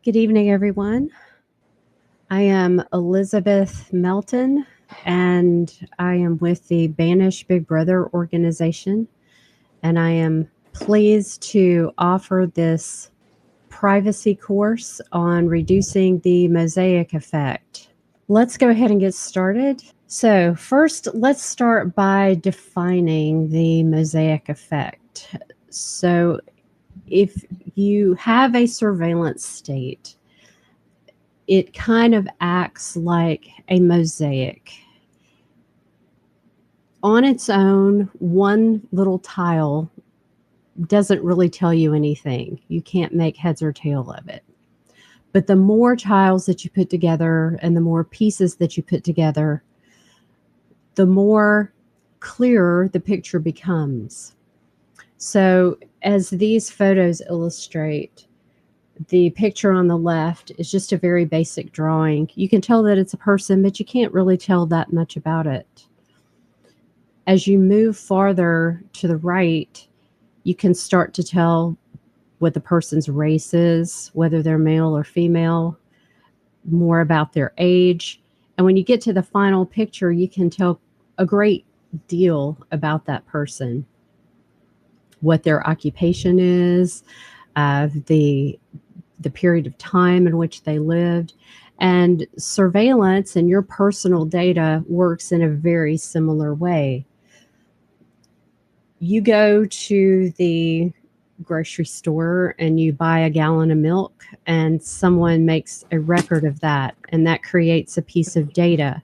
Good evening, everyone. I am Elizabeth Melton, and I am with the Banish Big Brother organization, and I am pleased to offer this privacy course on reducing the Mosaic effect. Let's go ahead and get started. So, first, let's start by defining the Mosaic effect. So, if you have a surveillance state, it kind of acts like a mosaic. On its own, one little tile doesn't really tell you anything. You can't make heads or tail of it. But the more tiles that you put together and the more pieces that you put together, the more clearer the picture becomes. So, as these photos illustrate, the picture on the left is just a very basic drawing. You can tell that it's a person, but you can't really tell that much about it. As you move farther to the right, you can start to tell what the person's race is, whether they're male or female, more about their age. And when you get to the final picture, you can tell a great deal about that person, what their occupation is, the period of time in which they lived. And surveillance and your personal data works in a very similar way. You go to the grocery store and you buy a gallon of milk, and someone makes a record of that, and that creates a piece of data.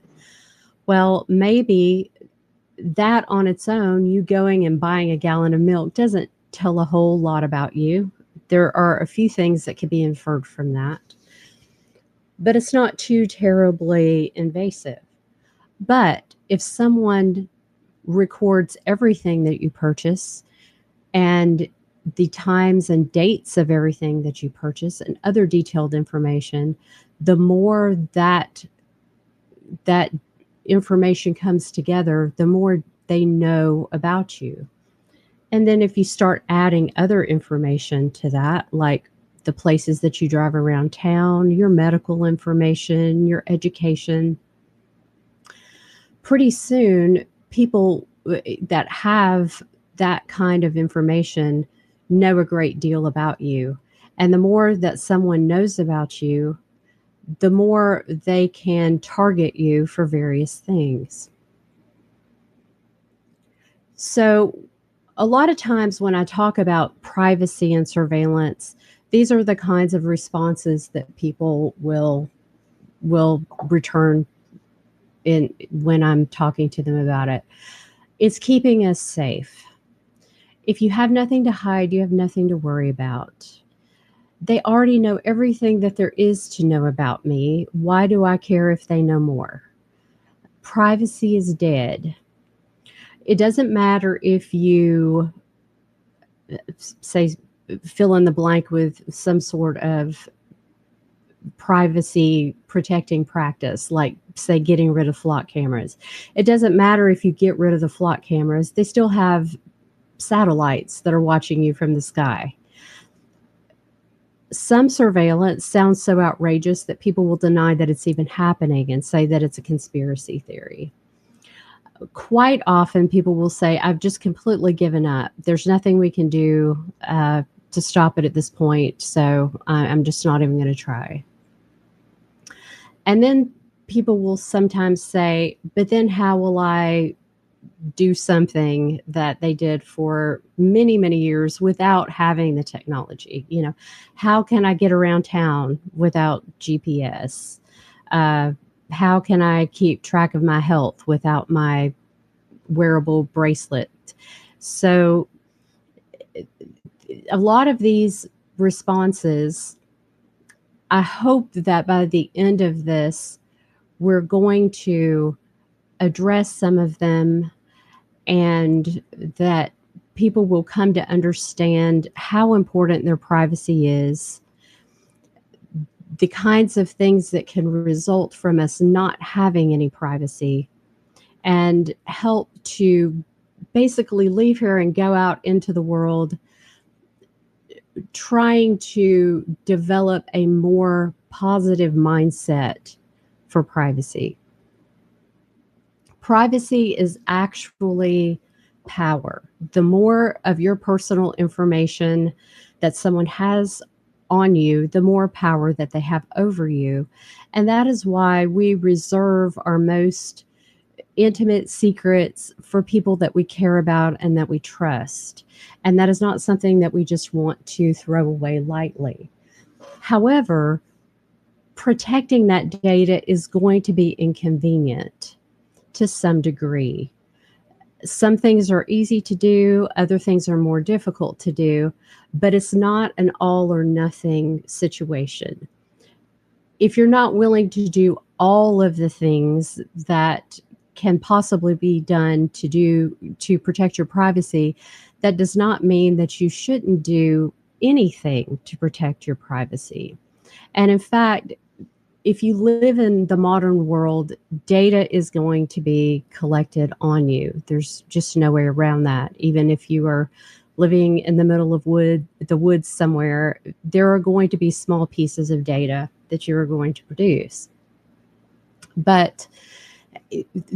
Well, maybe that on its own, you going and buying a gallon of milk, doesn't tell a whole lot about you. There are a few things that can be inferred from that, but it's not too terribly invasive. But if someone records everything that you purchase and the times and dates of everything that you purchase and other detailed information, the more that information comes together, the more they know about you. And then if you start adding other information to that, like the places that you drive around town, your medical information, your education, pretty soon people that have that kind of information know a great deal about you. And the more that someone knows about you, the more they can target you for various things. So, a lot of times when I talk about privacy and surveillance, these are the kinds of responses that people will return in when I'm talking to them about it. It's keeping us safe. If you have nothing to hide, you have nothing to worry about. They already know everything that there is to know about me. Why do I care if they know more? Privacy is dead. It doesn't matter if you say fill in the blank with some sort of privacy protecting practice, like say getting rid of flock cameras. It doesn't matter if you get rid of the flock cameras, they still have satellites that are watching you from the sky. Some surveillance sounds so outrageous that people will deny that it's even happening and say that it's a conspiracy theory. Quite often, people will say, I've just completely given up. There's nothing we can do to stop it at this point, so I'm just not even going to try. And then people will sometimes say, but then how will I do something that they did for many, many years without having the technology? You know, how can I get around town without GPS? How can I keep track of my health without my wearable bracelet? So a lot of these responses, I hope that by the end of this, we're going to address some of them and that people will come to understand how important their privacy is, the kinds of things that can result from us not having any privacy, and help to basically leave here and go out into the world trying to develop a more positive mindset for privacy. Privacy is actually power. The more of your personal information that someone has on you, the more power that they have over you. And that is why we reserve our most intimate secrets for people that we care about and that we trust. And that is not something that we just want to throw away lightly. However, protecting that data is going to be inconvenient to some degree. Some things are easy to do, other things are more difficult to do, but it's not an all or nothing situation. If you're not willing to do all of the things that can possibly be done to protect your privacy, that does not mean that you shouldn't do anything to protect your privacy. And in fact, if you live in the modern world, data is going to be collected on you. There's just no way around that. Even if you are living in the middle of the woods somewhere, there are going to be small pieces of data that you're going to produce. But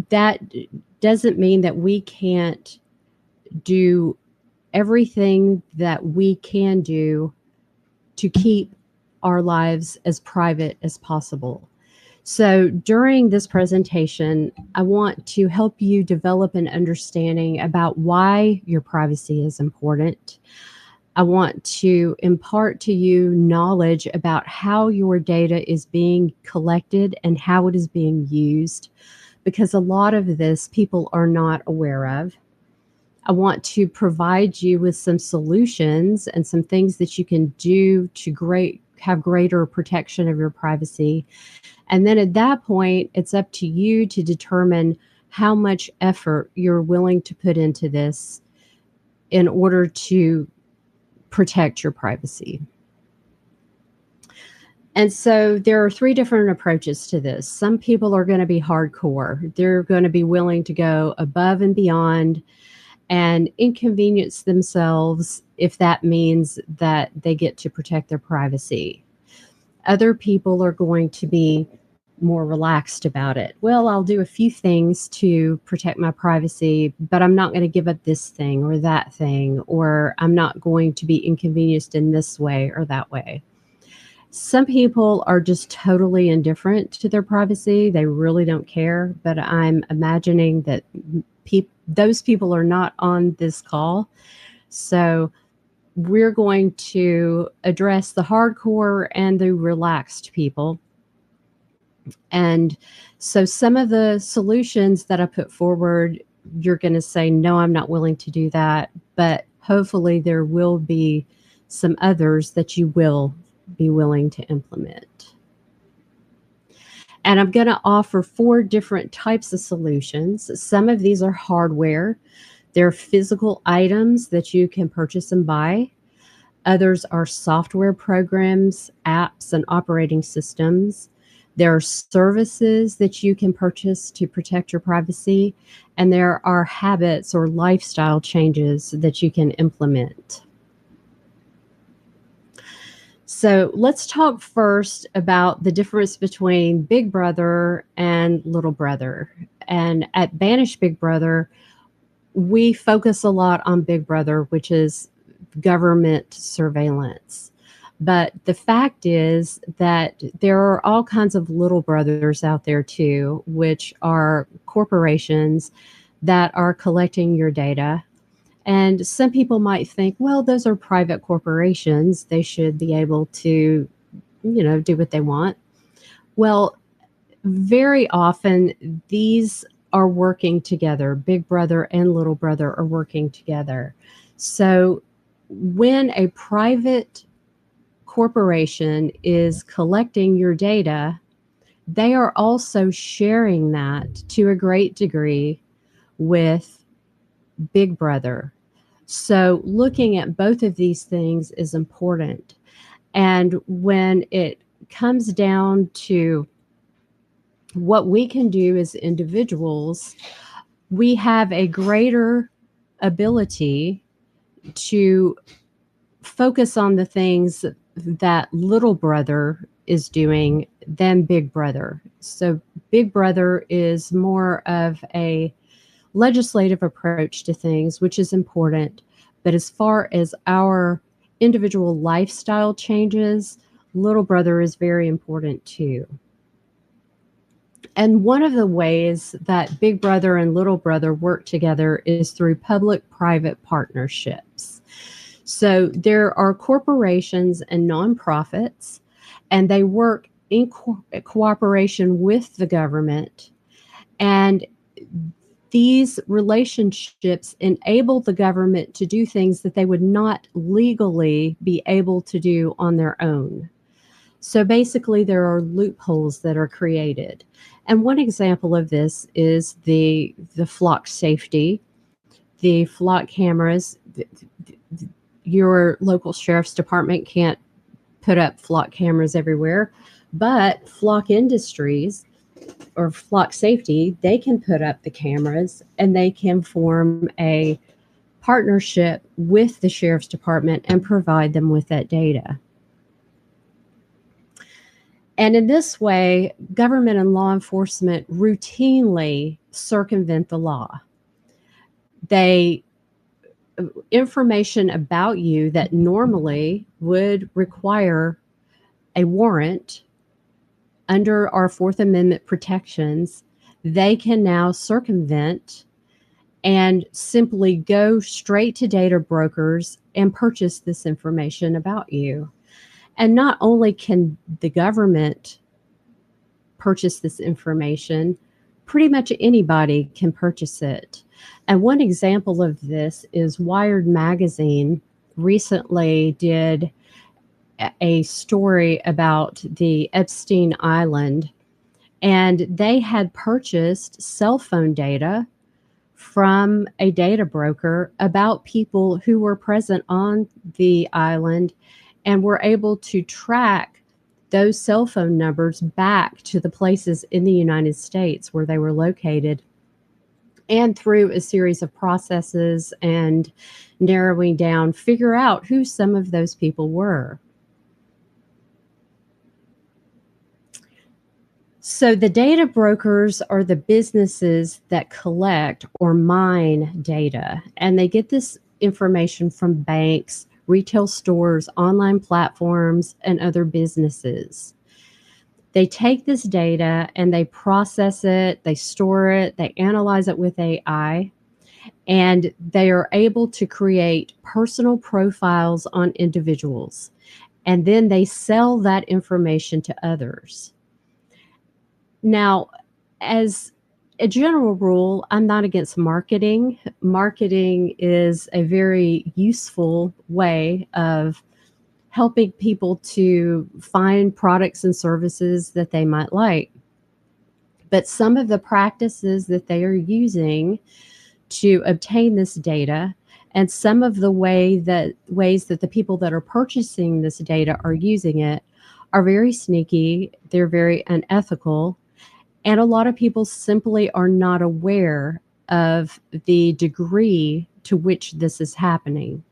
that doesn't mean that we can't do everything that we can do to keep our lives as private as possible. So during this presentation, I want to help you develop an understanding about why your privacy is important. I want to impart to you knowledge about how your data is being collected and how it is being used, because a lot of this people are not aware of. I want to provide you with some solutions and some things that you can do to have greater protection of your privacy. And then at that point, it's up to you to determine how much effort you're willing to put into this in order to protect your privacy. And so there are three different approaches to this. Some people are going to be hardcore. They're going to be willing to go above and beyond and inconvenience themselves if that means that they get to protect their privacy. Other people are going to be more relaxed about it. Well, I'll do a few things to protect my privacy, but I'm not going to give up this thing or that thing, or I'm not going to be inconvenienced in this way or that way. Some people are just totally indifferent to their privacy. They really don't care, but I'm imagining that those people are not on this call. So we're going to address the hardcore and the relaxed people. And so some of the solutions that I put forward, you're going to say, no, I'm not willing to do that. But hopefully there will be some others that you will be willing to implement. And I'm going to offer 4 different types of solutions. Some of these are hardware. They're physical items that you can purchase and buy. Others are software programs, apps, and operating systems. There are services that you can purchase to protect your privacy. And there are habits or lifestyle changes that you can implement. So let's talk first about the difference between Big Brother and Little Brother. And at Banish Big Brother, we focus a lot on Big Brother, which is government surveillance. But the fact is that there are all kinds of little brothers out there too, which are corporations that are collecting your data. And some people might think, well, those are private corporations. They should be able to, do what they want. Well, very often these are working together. Big Brother and Little Brother are working together. So when a private corporation is collecting your data, they are also sharing that to a great degree with Big Brother. So looking at both of these things is important. And when it comes down to what we can do as individuals, we have a greater ability to focus on the things that little brother is doing than big brother. So big brother is more of a legislative approach to things, which is important. But as far as our individual lifestyle changes, little brother is very important too. And one of the ways that big brother and little brother work together is through public-private partnerships. So there are corporations and nonprofits, and they work in cooperation with the government. And these relationships enable the government to do things that they would not legally be able to do on their own. So basically, there are loopholes that are created. And one example of this is the flock safety, the flock cameras. Your local sheriff's department can't put up flock cameras everywhere, but flock industries or flock safety, they can put up the cameras and they can form a partnership with the sheriff's department and provide them with that data. And in this way, government and law enforcement routinely circumvent the law. Information about you that normally would require a warrant under our Fourth Amendment protections, they can now circumvent and simply go straight to data brokers and purchase this information about you. And not only can the government purchase this information, pretty much anybody can purchase it. And one example of this is Wired Magazine recently did a story about the Epstein Island, and they had purchased cell phone data from a data broker about people who were present on the island and were able to track those cell phone numbers back to the places in the United States where they were located. And through a series of processes and narrowing down, figure out who some of those people were. So the data brokers are the businesses that collect or mine data, and they get this information from banks, retail stores, online platforms, and other businesses. They take this data and they process it, they store it, they analyze it with AI, and they are able to create personal profiles on individuals. And then they sell that information to others. Now, as a general rule, I'm not against marketing. Marketing is a very useful way of helping people to find products and services that they might like. But some of the practices that they are using to obtain this data and some of the ways that the people that are purchasing this data are using it are very sneaky, they're very unethical, and a lot of people simply are not aware of the degree to which this is happening.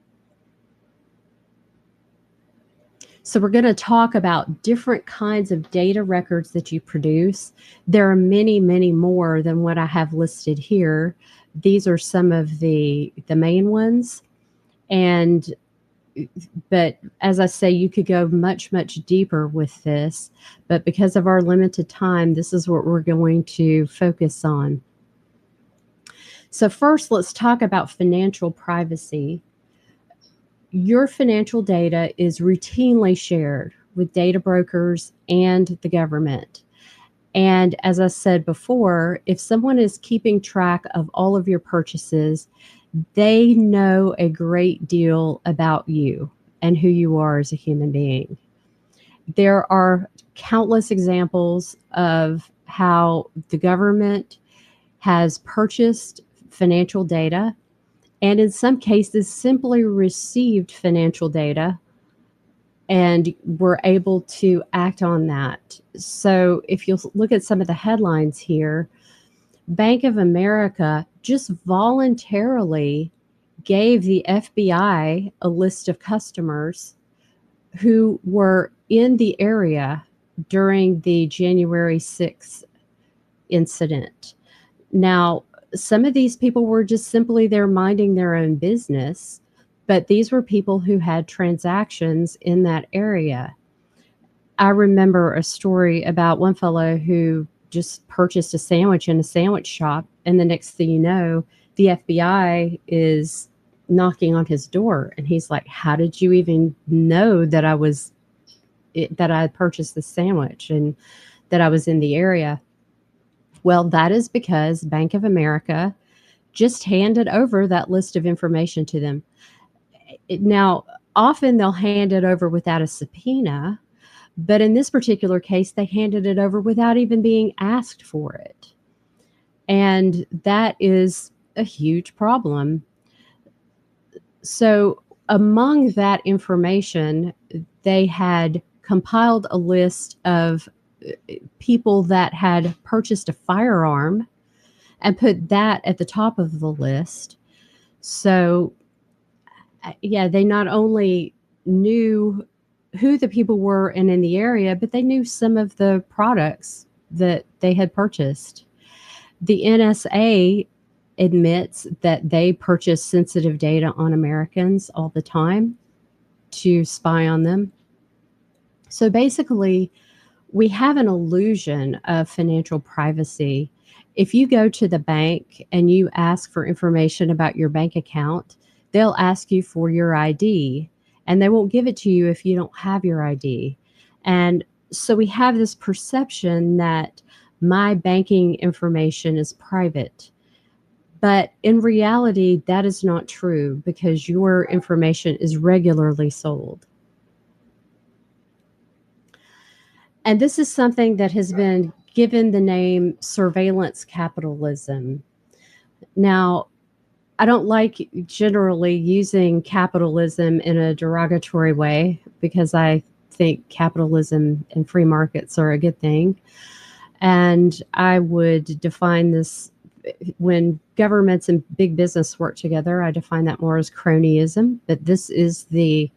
So we're going to talk about different kinds of data records that you produce. There are many, many more than what I have listed here. These are some of the main ones. But as I say, you could go much, much deeper with this. But because of our limited time, this is what we're going to focus on. So first, let's talk about financial privacy. Your financial data is routinely shared with data brokers and the government. And as I said before, if someone is keeping track of all of your purchases, they know a great deal about you and who you are as a human being. There are countless examples of how the government has purchased financial data and in some cases simply received financial data and were able to act on that. So if you'll look at some of the headlines here, Bank of America just voluntarily gave the FBI a list of customers who were in the area during the January 6th incident. Now, some of these people were just simply there minding their own business, but these were people who had transactions in that area. I remember a story about one fellow who just purchased a sandwich in a sandwich shop, and the next thing you know, the FBI is knocking on his door, and he's like, "How did you even know that that I had purchased this sandwich and that I was in the area?" Well, that is because Bank of America just handed over that list of information to them. Now, often they'll hand it over without a subpoena, but in this particular case, they handed it over without even being asked for it. And that is a huge problem. So, among that information, they had compiled a list of people that had purchased a firearm and put that at the top of the list. So, yeah, they not only knew who the people were and in the area, but they knew some of the products that they had purchased. The NSA admits that they purchase sensitive data on Americans all the time to spy on them. So basically, we have an illusion of financial privacy. If you go to the bank and you ask for information about your bank account, they'll ask you for your ID, and they won't give it to you if you don't have your ID. And so we have this perception that my banking information is private. But in reality, that is not true because your information is regularly sold. And this is something that has been given the name surveillance capitalism. Now, I don't like generally using capitalism in a derogatory way because I think capitalism and free markets are a good thing. And I would define this when governments and big business work together, I define that more as cronyism, but this is the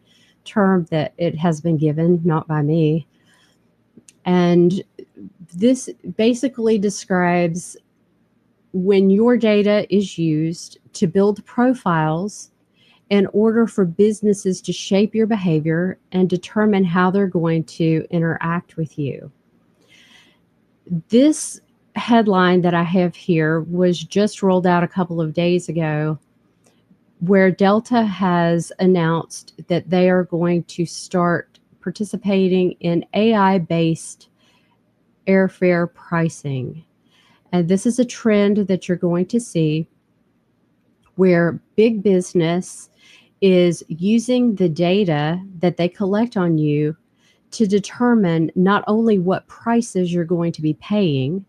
term that it has been given, not by me. And this basically describes when your data is used to build profiles in order for businesses to shape your behavior and determine how they're going to interact with you. This headline that I have here was just rolled out a couple of days ago, where Delta has announced that they are going to start participating in AI-based airfare pricing. And this is a trend that you're going to see where big business is using the data that they collect on you to determine not only what prices you're going to be paying,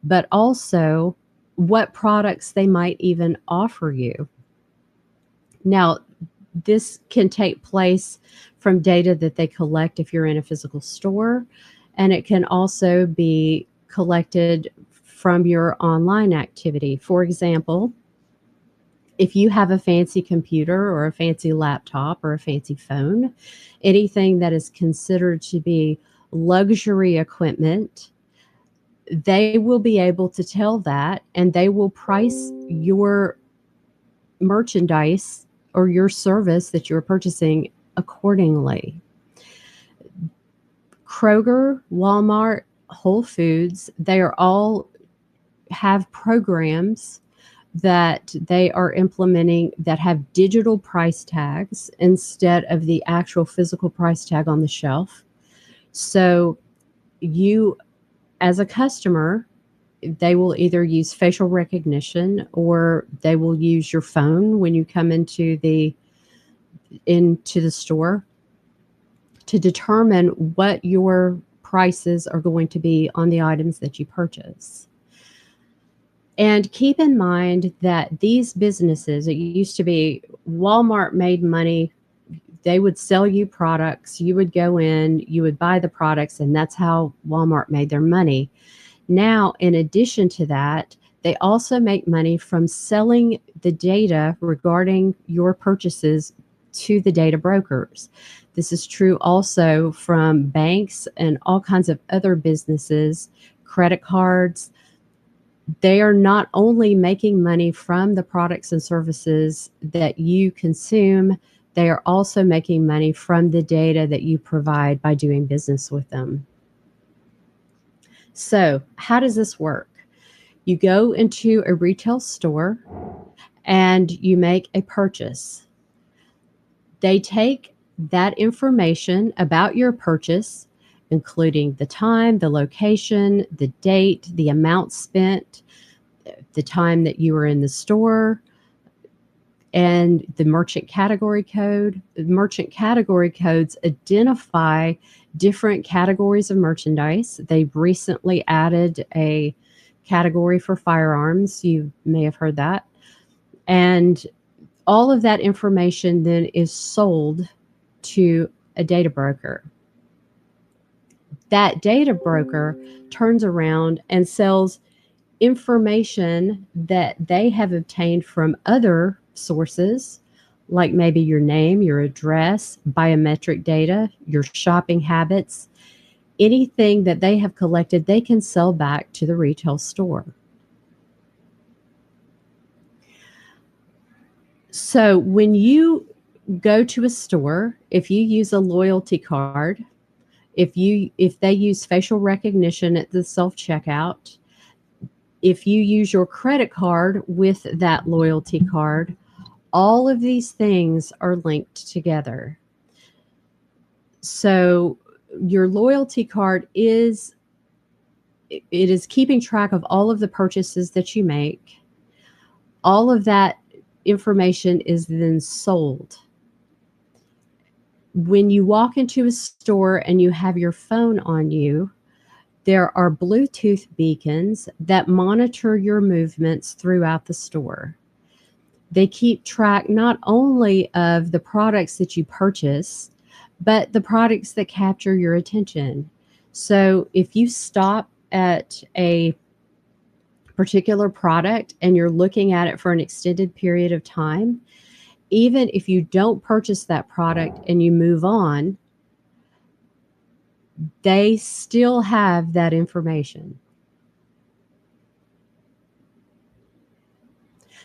but also what products they might even offer you. Now, this can take place from data that they collect if you're in a physical store, and it can also be collected from your online activity. For example, if you have a fancy computer or a fancy laptop or a fancy phone, anything that is considered to be luxury equipment, they will be able to tell that, and they will price your merchandise or your service that you're purchasing accordingly. Kroger, Walmart, Whole Foods, they are all have programs that they are implementing that have digital price tags instead of the actual physical price tag on the shelf. So you, as a customer, they will either use facial recognition or they will use your phone when you come into the store to determine what your prices are going to be on the items that you purchase. And keep in mind that these businesses, it used to be Walmart made money. They would sell you products. You would go in, you would buy the products, and that's how Walmart made their money. Now, in addition to that, They also make money from selling the data regarding your purchases to the data brokers. This is true also from banks and all kinds of other businesses, credit cards. They are not only making money from the products and services that you consume, they are also making money from the data that you provide by doing business with them. So, how does this work? You go into a retail store and you make a purchase. They take that information about your purchase, including the time, the location, the date, the amount spent, the time that you were in the store, and the merchant category code. The merchant category codes identify different categories of merchandise. They've recently added a category for firearms. You may have heard that. And all of that information then is sold to a data broker. That data broker turns around and sells information that they have obtained from other sources, like maybe your name, your address, biometric data, your shopping habits. Anything that they have collected, they can sell back to the retail store. So when you go to a store, if you use a loyalty card, if they use facial recognition at the self-checkout, if you use your credit card with that loyalty card, all of these things are linked together. So your loyalty card is keeping track of all of the purchases that you make. All of that information is then sold. When you walk into a store and you have your phone on you, there are Bluetooth beacons that monitor your movements throughout the store. They keep track not only of the products that you purchase, but the products that capture your attention. So if you stop at a particular product and you're looking at it for an extended period of time, even if you don't purchase that product and you move on, they still have that information.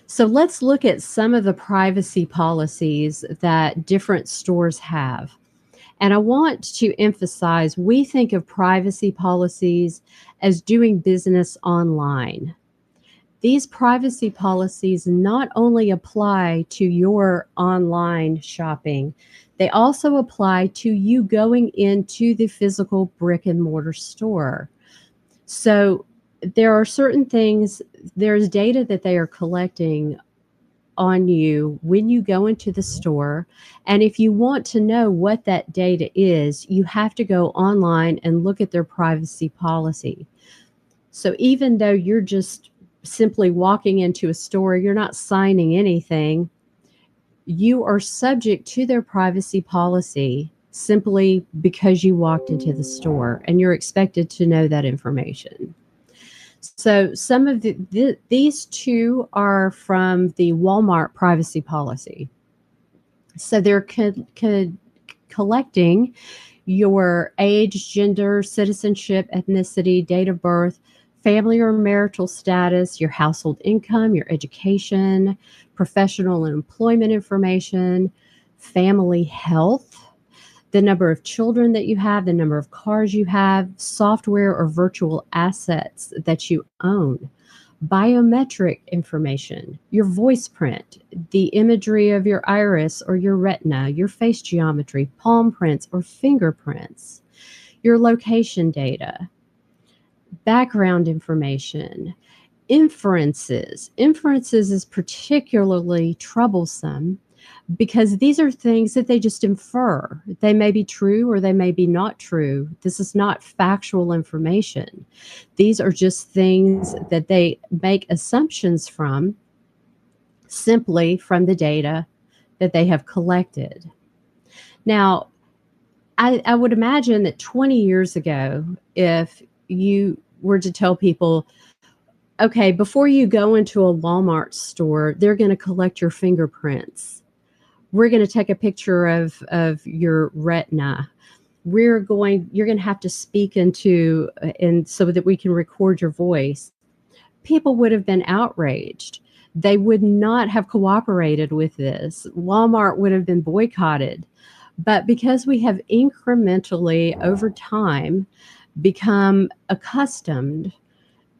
So let's look at some of the privacy policies that different stores have. And I want to emphasize, we think of privacy policies as doing business online. These privacy policies not only apply to your online shopping, they also apply to you going into the physical brick and mortar store. So there are certain things, there's data that they are collecting on you when you go into the store. And if you want to know what that data is, you have to go online and look at their privacy policy. So even though you're just simply walking into a store, you're not signing anything, you are subject to their privacy policy simply because you walked into the store, and you're expected to know that information. So some of these two are from the Walmart privacy policy. So they're collecting your age, gender, citizenship, ethnicity, date of birth, family or marital status, your household income, your education, professional and employment information, family health, the number of children that you have, the number of cars you have, software or virtual assets that you own, biometric information, your voice print, the imagery of your iris or your retina, your face geometry, palm prints or fingerprints, your location data, background information, inferences. Inferences is particularly troublesome because these are things that they just infer. They may be true or they may be not true. This is not factual information. These are just things that they make assumptions from, simply from the data that they have collected. Now, I would imagine that 20 years ago, if you were to tell people, Okay, before you go into a Walmart store, they're going to collect your fingerprints. We're going to take a picture of your retina. You're going to have to speak into and so that we can record your voice. People would have been outraged. They would not have cooperated with this. Walmart would have been boycotted. But because we have incrementally over time become accustomed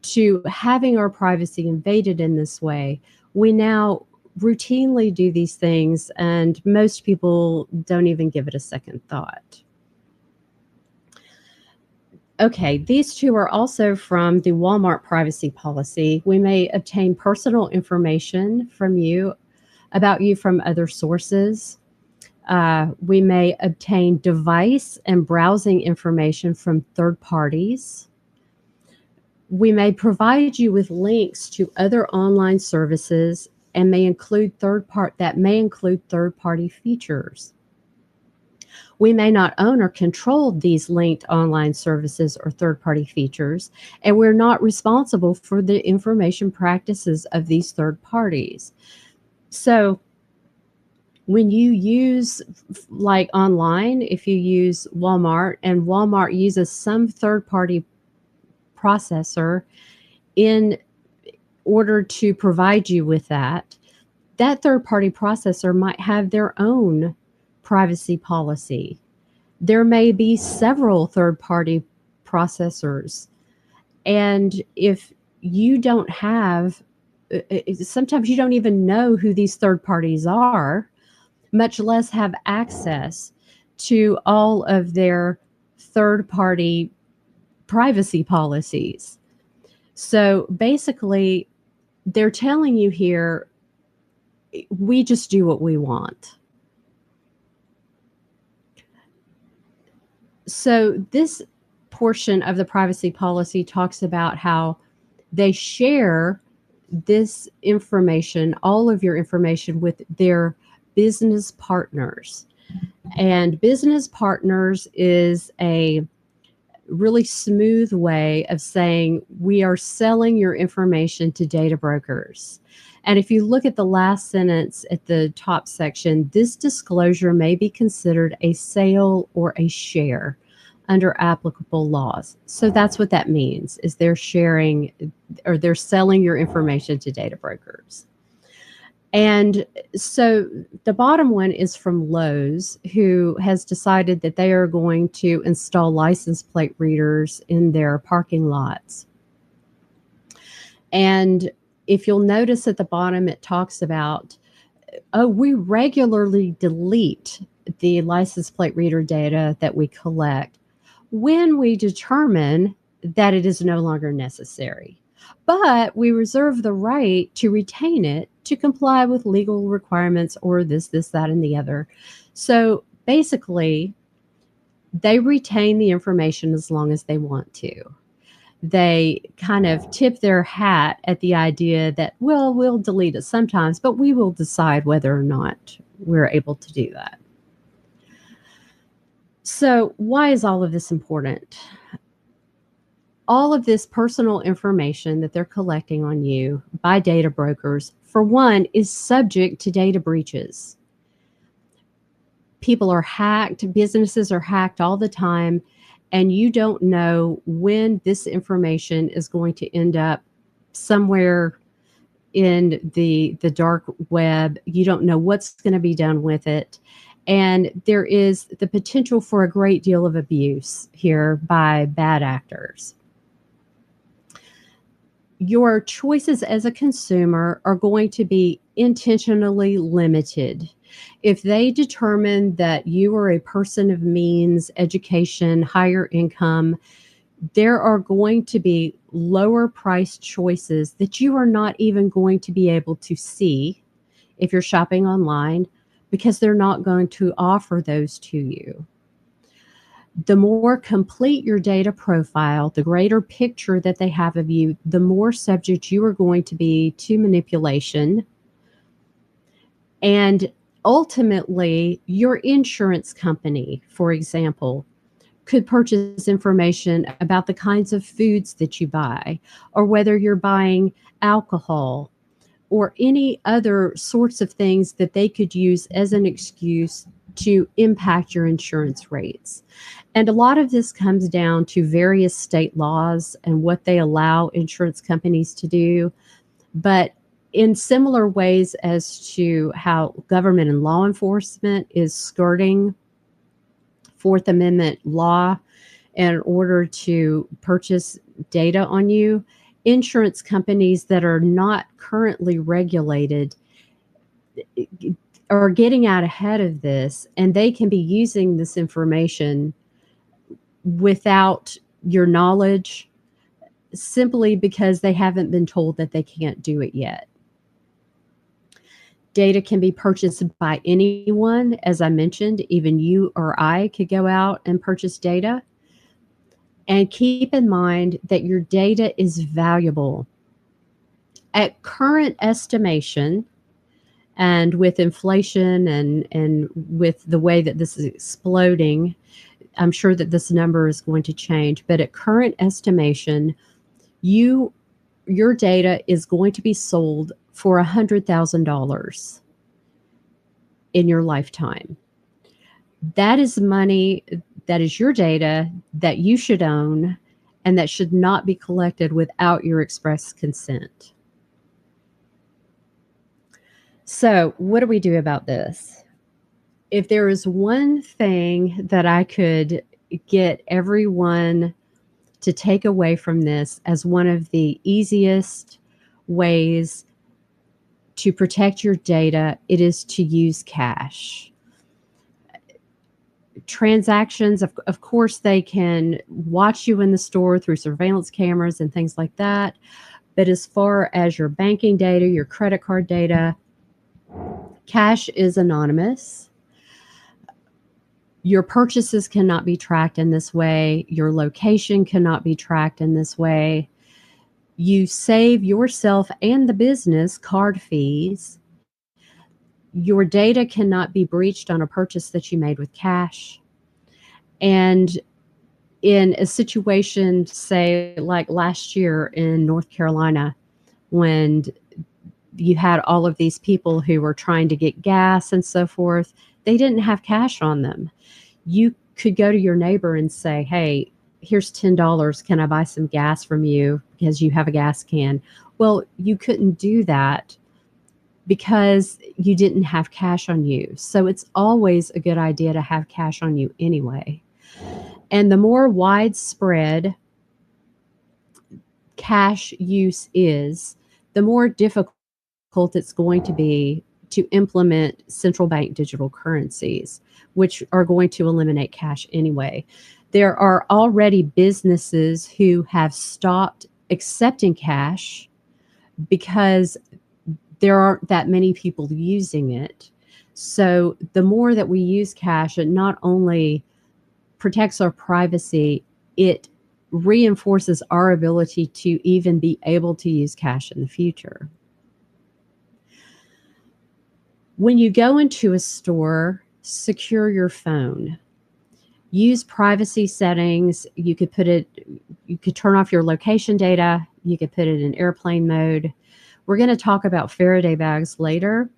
to having our privacy invaded in this way, we now routinely do these things, and most people don't even give it a second thought. Okay, these two are also from the Walmart privacy policy. We may obtain personal information from you about you from other sources. We may obtain device and browsing information from third parties. We may provide you with links to other online services and may include third-party features. We may not own or control these linked online services or third-party features, and we're not responsible for the information practices of these third parties. So when you use, like online, if you use Walmart and Walmart uses some third-party processor in order to provide you with that third-party processor might have their own privacy policy. There may be several third-party processors. And if you don't have, sometimes you don't even know who these third parties are, much less have access to all of their third-party privacy policies. So basically, they're telling you here, we just do what we want. So this portion of the privacy policy talks about how they share this information, all of your information, with their business partners. And business partners is a really smooth way of saying we are selling your information to data brokers. And if you look at the last sentence at the top section, this disclosure may be considered a sale or a share under applicable laws. So that's what that means, is they're sharing or they're selling your information to data brokers. And so the bottom one is from Lowe's, who has decided that they are going to install license plate readers in their parking lots. And if you'll notice at the bottom, it talks about, we regularly delete the license plate reader data that we collect when we determine that it is no longer necessary. But we reserve the right to retain it to comply with legal requirements or this, that, and the other. So basically, they retain the information as long as they want to. They kind of tip their hat at the idea that, well, we'll delete it sometimes, but we will decide whether or not we're able to do that. So why is all of this important? All of this personal information that they're collecting on you by data brokers, for one, is subject to data breaches. People are hacked, businesses are hacked all the time, and you don't know when this information is going to end up somewhere in the dark web. You don't know what's going to be done with it. And there is the potential for a great deal of abuse here by bad actors. Your choices as a consumer are going to be intentionally limited. If they determine that you are a person of means, education, higher income, there are going to be lower priced choices that you are not even going to be able to see if you're shopping online, because they're not going to offer those to you. The more complete your data profile, the greater picture that they have of you, the more subject you are going to be to manipulation. And ultimately, your insurance company, for example, could purchase information about the kinds of foods that you buy, or whether you're buying alcohol or any other sorts of things that they could use as an excuse to impact your insurance rates. And a lot of this comes down to various state laws and what they allow insurance companies to do. But in similar ways as to how government and law enforcement is skirting Fourth Amendment law in order to purchase data on you, insurance companies that are not currently regulated are getting out ahead of this, and they can be using this information without your knowledge simply because they haven't been told that they can't do it yet. Data can be purchased by anyone. As I mentioned, even you or I could go out and purchase data. And keep in mind that your data is valuable. At current estimation, and with inflation and with the way that this is exploding, I'm sure that this number is going to change. But at current estimation, your data is going to be sold for $100,000 in your lifetime. That is money, that is your data that you should own, and that should not be collected without your express consent. So, what do we do about this? If there is one thing that I could get everyone to take away from this as one of the easiest ways to protect your data, it is to use cash. Transactions, of course, they can watch you in the store through surveillance cameras and things like that. But as far as your banking data, your credit card data, cash is anonymous. Your purchases cannot be tracked in this way. Your location cannot be tracked in this way. You save yourself and the business card fees. Your data cannot be breached on a purchase that you made with cash. And in a situation, say, like last year in North Carolina, when you had all of these people who were trying to get gas and so forth, they didn't have cash on them. You could go to your neighbor and say, hey, here's $10. Can I buy some gas from you because you have a gas can? Well, you couldn't do that because you didn't have cash on you. So it's always a good idea to have cash on you anyway. And the more widespread cash use is, the more difficult it's going to be to implement central bank digital currencies, which are going to eliminate cash anyway. There are already businesses who have stopped accepting cash because there aren't that many people using it. So the more that we use cash, it not only protects our privacy, it reinforces our ability to even be able to use cash in the future. When you go into a store, secure your phone. Use privacy settings. You could turn off your location data. You could put it in airplane mode. We're going to talk about Faraday bags later.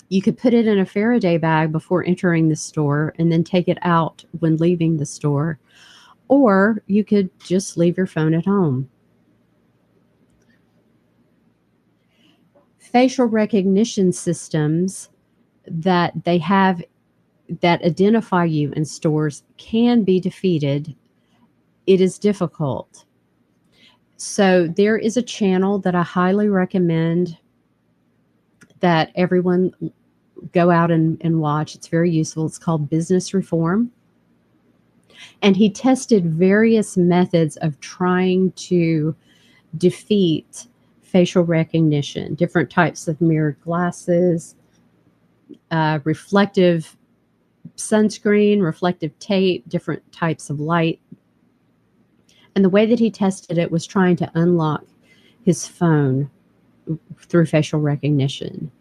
You could put it in a Faraday bag before entering the store and then take it out when leaving the store. Or you could just leave your phone at home. Facial recognition systems that they have that identify you in stores can be defeated. It is difficult. So there is a channel that I highly recommend that everyone go out and watch. It's very useful. It's called Business Reform. And he tested various methods of trying to defeat facial recognition, different types of mirrored glasses, reflective sunscreen, reflective tape, different types of light. And the way that he tested it was trying to unlock his phone through facial recognition.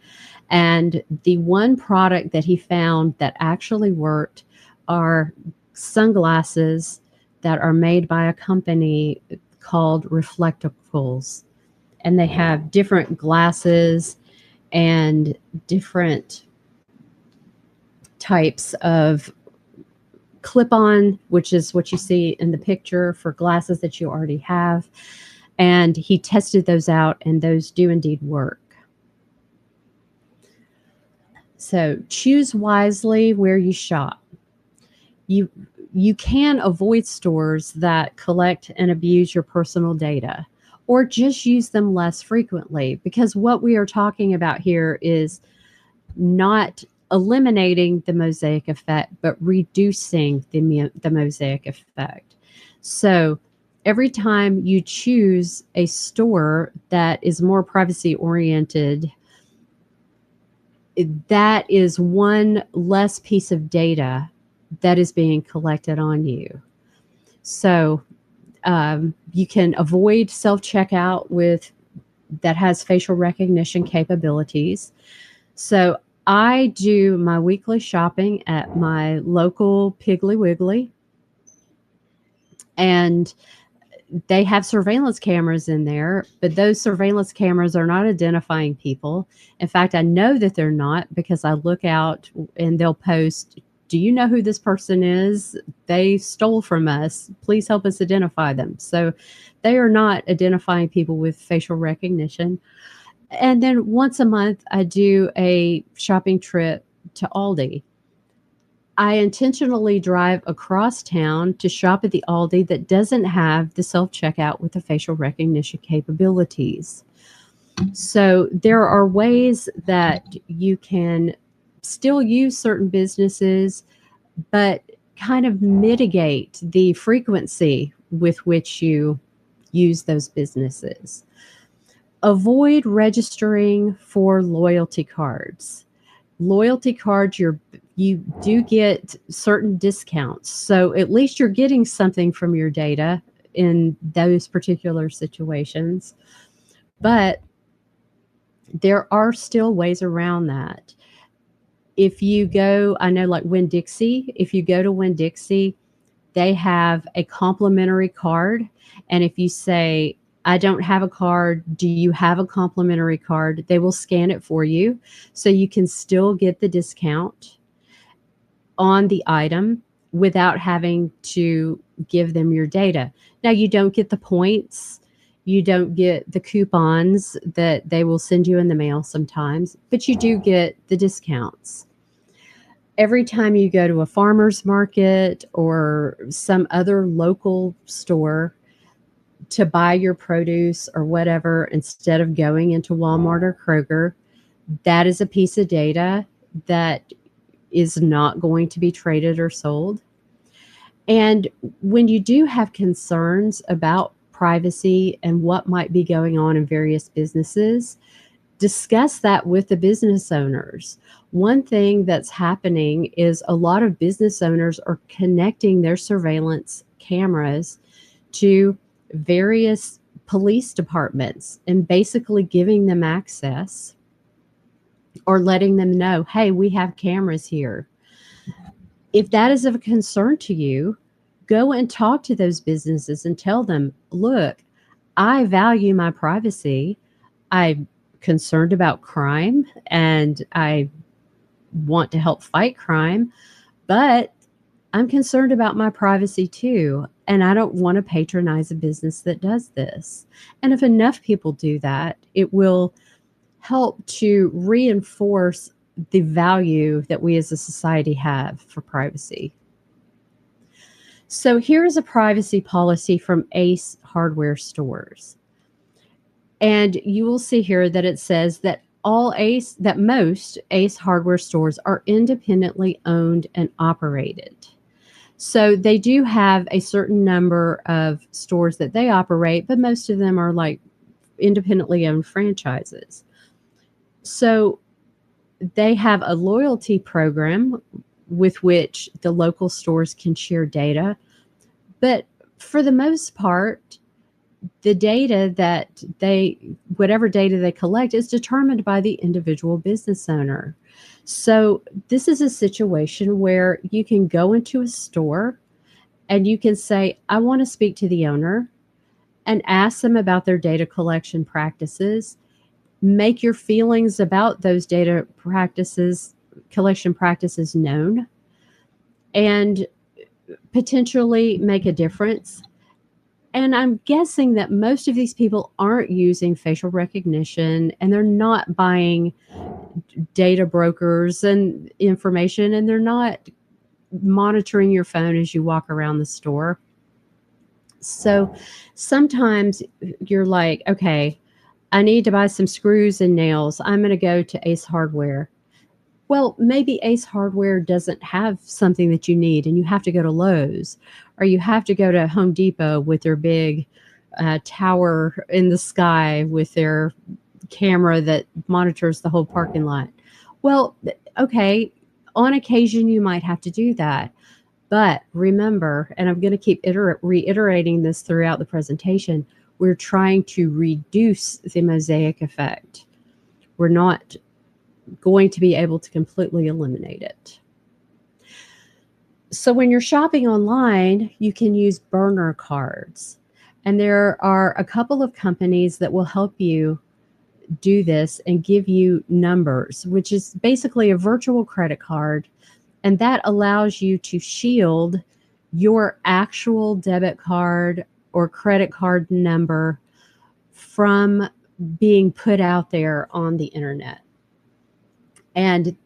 And the one product that he found that actually worked are sunglasses that are made by a company called Reflecticals. And they have different glasses and different types of clip-on, which is what you see in the picture for glasses that you already have. And he tested those out, and those do indeed work. So choose wisely where you shop. You can avoid stores that collect and abuse your personal data, or just use them less frequently, because what we are talking about here is not eliminating the mosaic effect, but reducing the mosaic effect. So every time you choose a store that is more privacy oriented, that is one less piece of data that is being collected on you. So you can avoid self-checkout that has facial recognition capabilities. So I do my weekly shopping at my local Piggly Wiggly, and they have surveillance cameras in there, but those surveillance cameras are not identifying people. In fact, I know that they're not, because I look out and they'll post, "Do you know who this person is? They stole from us. Please help us identify them." So they are not identifying people with facial recognition. And then once a month, I do a shopping trip to Aldi. I intentionally drive across town to shop at the Aldi that doesn't have the self-checkout with the facial recognition capabilities. So there are ways that you can still use certain businesses, but kind of mitigate the frequency with which you use those businesses. Avoid registering for loyalty cards. Loyalty cards, you do get certain discounts. So at least you're getting something from your data in those particular situations. But there are still ways around that. If you go, I know like Winn-Dixie, if you go to Winn-Dixie, they have a complimentary card. And if you say, "I don't have a card, do you have a complimentary card?" they will scan it for you. So you can still get the discount on the item without having to give them your data. Now, you don't get the points. You don't get the coupons that they will send you in the mail sometimes, but you do get the discounts. Every time you go to a farmer's market or some other local store to buy your produce or whatever, instead of going into Walmart or Kroger, that is a piece of data that is not going to be traded or sold. And when you do have concerns about privacy and what might be going on in various businesses, discuss that with the business owners. One thing that's happening is a lot of business owners are connecting their surveillance cameras to various police departments and basically giving them access or letting them know, "Hey, we have cameras here." If that is of a concern to you, go and talk to those businesses and tell them, "Look, I value my privacy. I'm concerned about crime and I want to help fight crime, but I'm concerned about my privacy too. And I don't want to patronize a business that does this." And if enough people do that, it will help to reinforce the value that we as a society have for privacy. So here is a privacy policy from Ace hardware stores. And you will see here that it says that most Ace hardware stores are independently owned and operated. So they do have a certain number of stores that they operate, but most of them are like independently owned franchises. So they have a loyalty program with which the local stores can share data. But for the most part, the data whatever data they collect is determined by the individual business owner. So this is a situation where you can go into a store And you can say, I want to speak to the owner, and ask them about their data collection practices. Make your feelings about those data practices, collection practices known, and potentially make a difference. And I'm guessing that most of these people aren't using facial recognition, and they're not buying data brokers and information, and they're not monitoring your phone as you walk around the store. So sometimes you're like, okay, I need to buy some screws and nails. I'm going to go to Ace Hardware. Well, maybe Ace Hardware doesn't have something that you need, and you have to go to Lowe's, or you have to go to Home Depot with their big tower in the sky with their camera that monitors the whole parking lot. Well, okay, on occasion you might have to do that. But remember, and I'm going to keep reiterating this throughout the presentation, we're trying to reduce the mosaic effect. We're not going to be able to completely eliminate it. So when you're shopping online, you can use burner cards. And there are a couple of companies that will help you do this and give you numbers, which is basically a virtual credit card. And that allows you to shield your actual debit card or credit card number from being put out there on the internet. And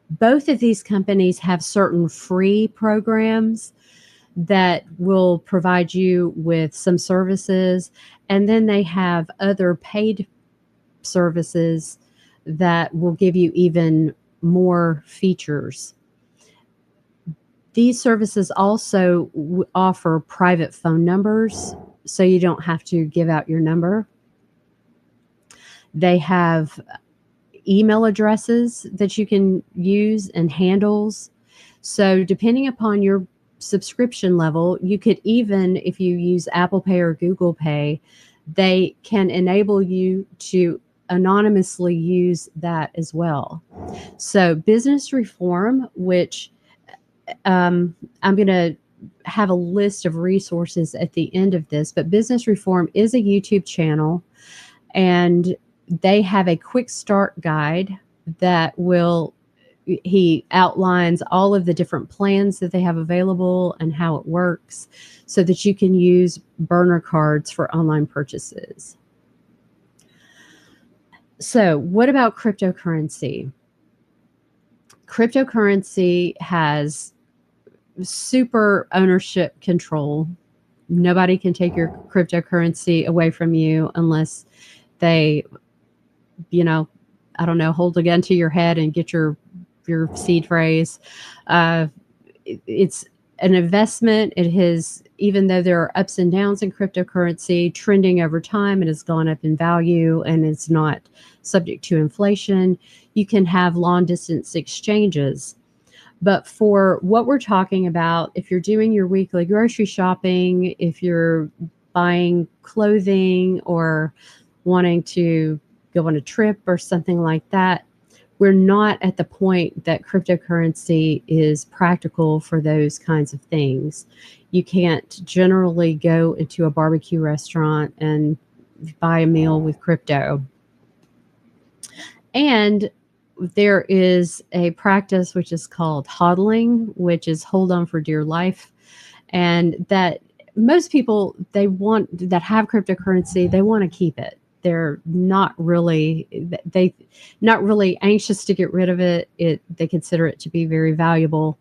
both of these companies have certain free programs that will provide you with some services. And then they have other paid services that will give you even more features. These services also offer private phone numbers, so you don't have to give out your number. They have email addresses that you can use and handles. So depending upon your subscription level, you could even, if you use Apple Pay or Google Pay, they can enable you to anonymously use that as well. So business reform, which I'm going to have a list of resources at the end of this, but Business Reform is a YouTube channel, and they have a quick start guide that he outlines all of the different plans that they have available and how it works so that you can use burner cards for online purchases. So what about cryptocurrency? Cryptocurrency has super ownership control. Nobody can take your cryptocurrency away from you unless they, I don't know, hold a gun to your head and get your seed phrase. It's an investment. It has, even though there are ups and downs in cryptocurrency, trending over time, it has gone up in value and it's not subject to inflation. You can have long distance exchanges. But for what we're talking about, if you're doing your weekly grocery shopping, if you're buying clothing or wanting to go on a trip or something like that, we're not at the point that cryptocurrency is practical for those kinds of things. You can't generally go into a barbecue restaurant and buy a meal with crypto. And there is a practice which is called hodling, which is hold on for dear life. And that most people that have cryptocurrency, they want to keep it. They're not really anxious to get rid of it. They consider it to be very valuable.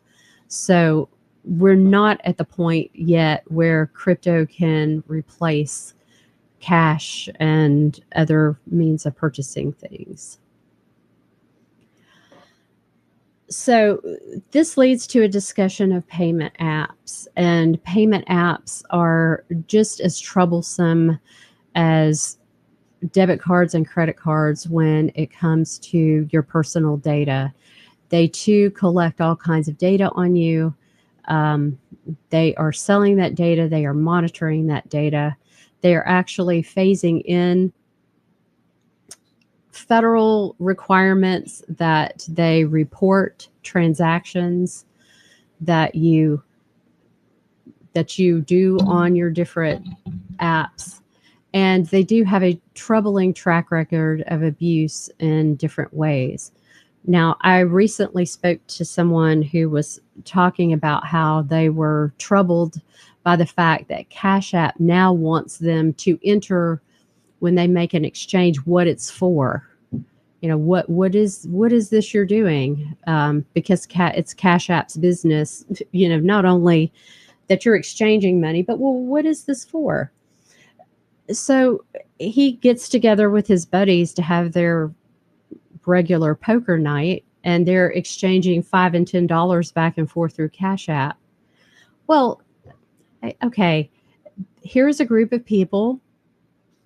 So we're not at the point yet where crypto can replace cash and other means of purchasing things. So this leads to a discussion of payment apps, and payment apps are just as troublesome as debit cards and credit cards when it comes to your personal data. They too collect all kinds of data on you. They are selling that data. They are monitoring that data. They are actually phasing in federal requirements that they report transactions that you that you do on your different apps. And they do have a troubling track record of abuse in different ways. Now, I recently spoke to someone who was talking about how they were troubled by the fact that Cash App now wants them to enter when they make an exchange what it's for. You know, what is this you're doing? Because it's Cash App's business. You know, not only that you're exchanging money, but well, what is this for? So he gets together with his buddies to have their regular poker night, and they're exchanging $5 and $10 back and forth through Cash App. Well, okay, here's a group of people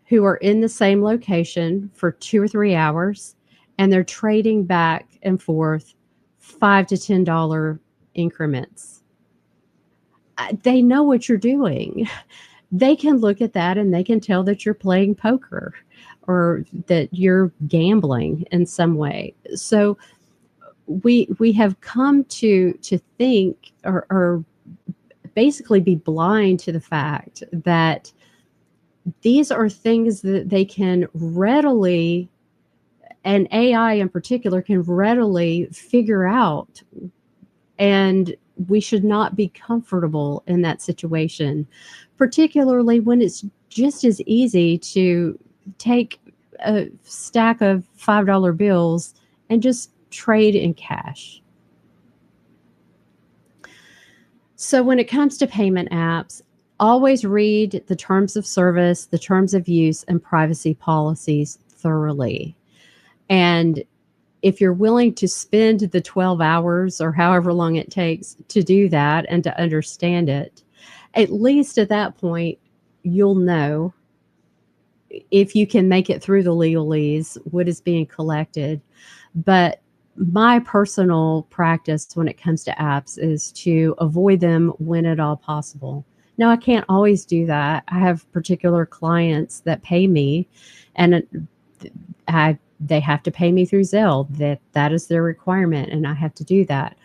who are in the same location for 2 or 3 hours, and they're trading back and forth $5 to $10 increments. They know what you're doing. They can look at that and they can tell that you're playing poker or that you're gambling in some way. So we have come to think or basically be blind to the fact that these are things that they can readily, and AI in particular, can readily figure out. And we should not be comfortable in that situation, particularly when it's just as easy to take a stack of $5 bills and just trade in cash. So when it comes to payment apps, always read the terms of service, the terms of use, and privacy policies thoroughly. And if you're willing to spend the 12 hours or however long it takes to do that and to understand it, at least at that point, you'll know if you can make it through the legalese, what is being collected. But my personal practice when it comes to apps is to avoid them when at all possible. Now, I can't always do that. I have particular clients that pay me, and they have to pay me through Zelle. That is their requirement, and I have to do that.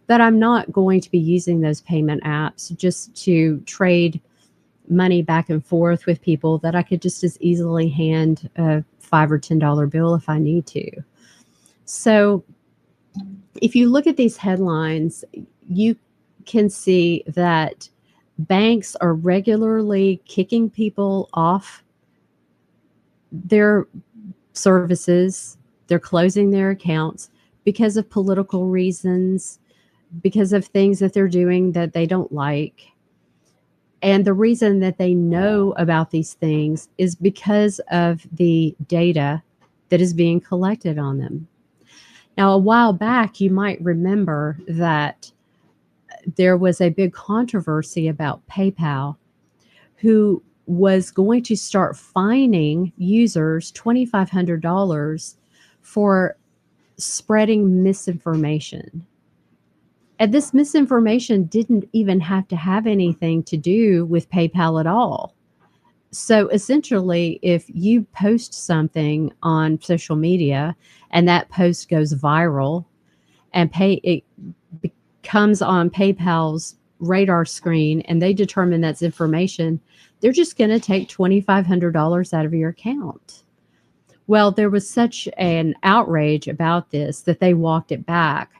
But I'm not going to be using those payment apps just to trade money back and forth with people that I could just as easily hand a $5 or $10 bill if I need to. So if you look at these headlines, you can see that banks are regularly kicking people off their services. They're closing their accounts because of political reasons, because of things that they're doing that they don't like. And the reason that they know about these things is because of the data that is being collected on them. Now, a while back, you might remember that there was a big controversy about PayPal, who was going to start fining users $2,500 for spreading misinformation. And this misinformation didn't even have to have anything to do with PayPal at all. So essentially, if you post something on social media and that post goes viral and it becomes on PayPal's radar screen and they determine that's information, they're just going to take $2,500 out of your account. Well, there was such an outrage about this that they walked it back.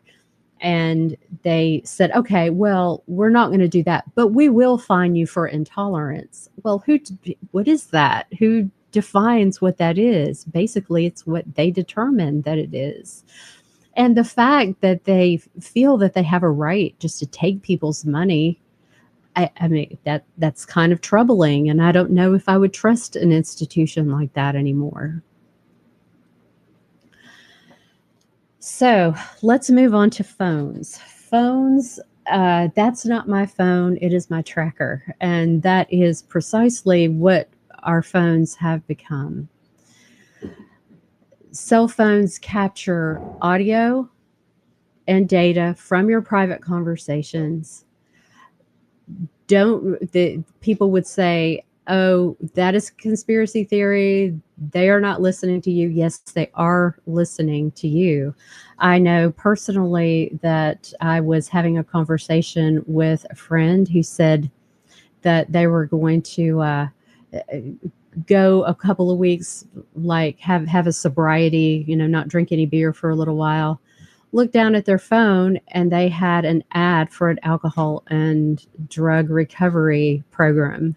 And they said, okay, well, we're not going to do that, but we will fine you for intolerance. Well, what is that? Who defines what that is? Basically, it's what they determine that it is. And the fact that they feel that they have a right just to take people's money, I mean, that's kind of troubling. And I don't know if I would trust an institution like that anymore. So let's move on to phones. Phones, that's not my phone. It is my tracker. And that is precisely what our phones have become. Cell phones capture audio and data from your private conversations. People would say, oh, that is conspiracy theory. They are not listening to you. Yes, they are listening to you. I know personally that I was having a conversation with a friend who said that they were going to go a couple of weeks, like have a sobriety, not drink any beer for a little while, look down at their phone and they had an ad for an alcohol and drug recovery program.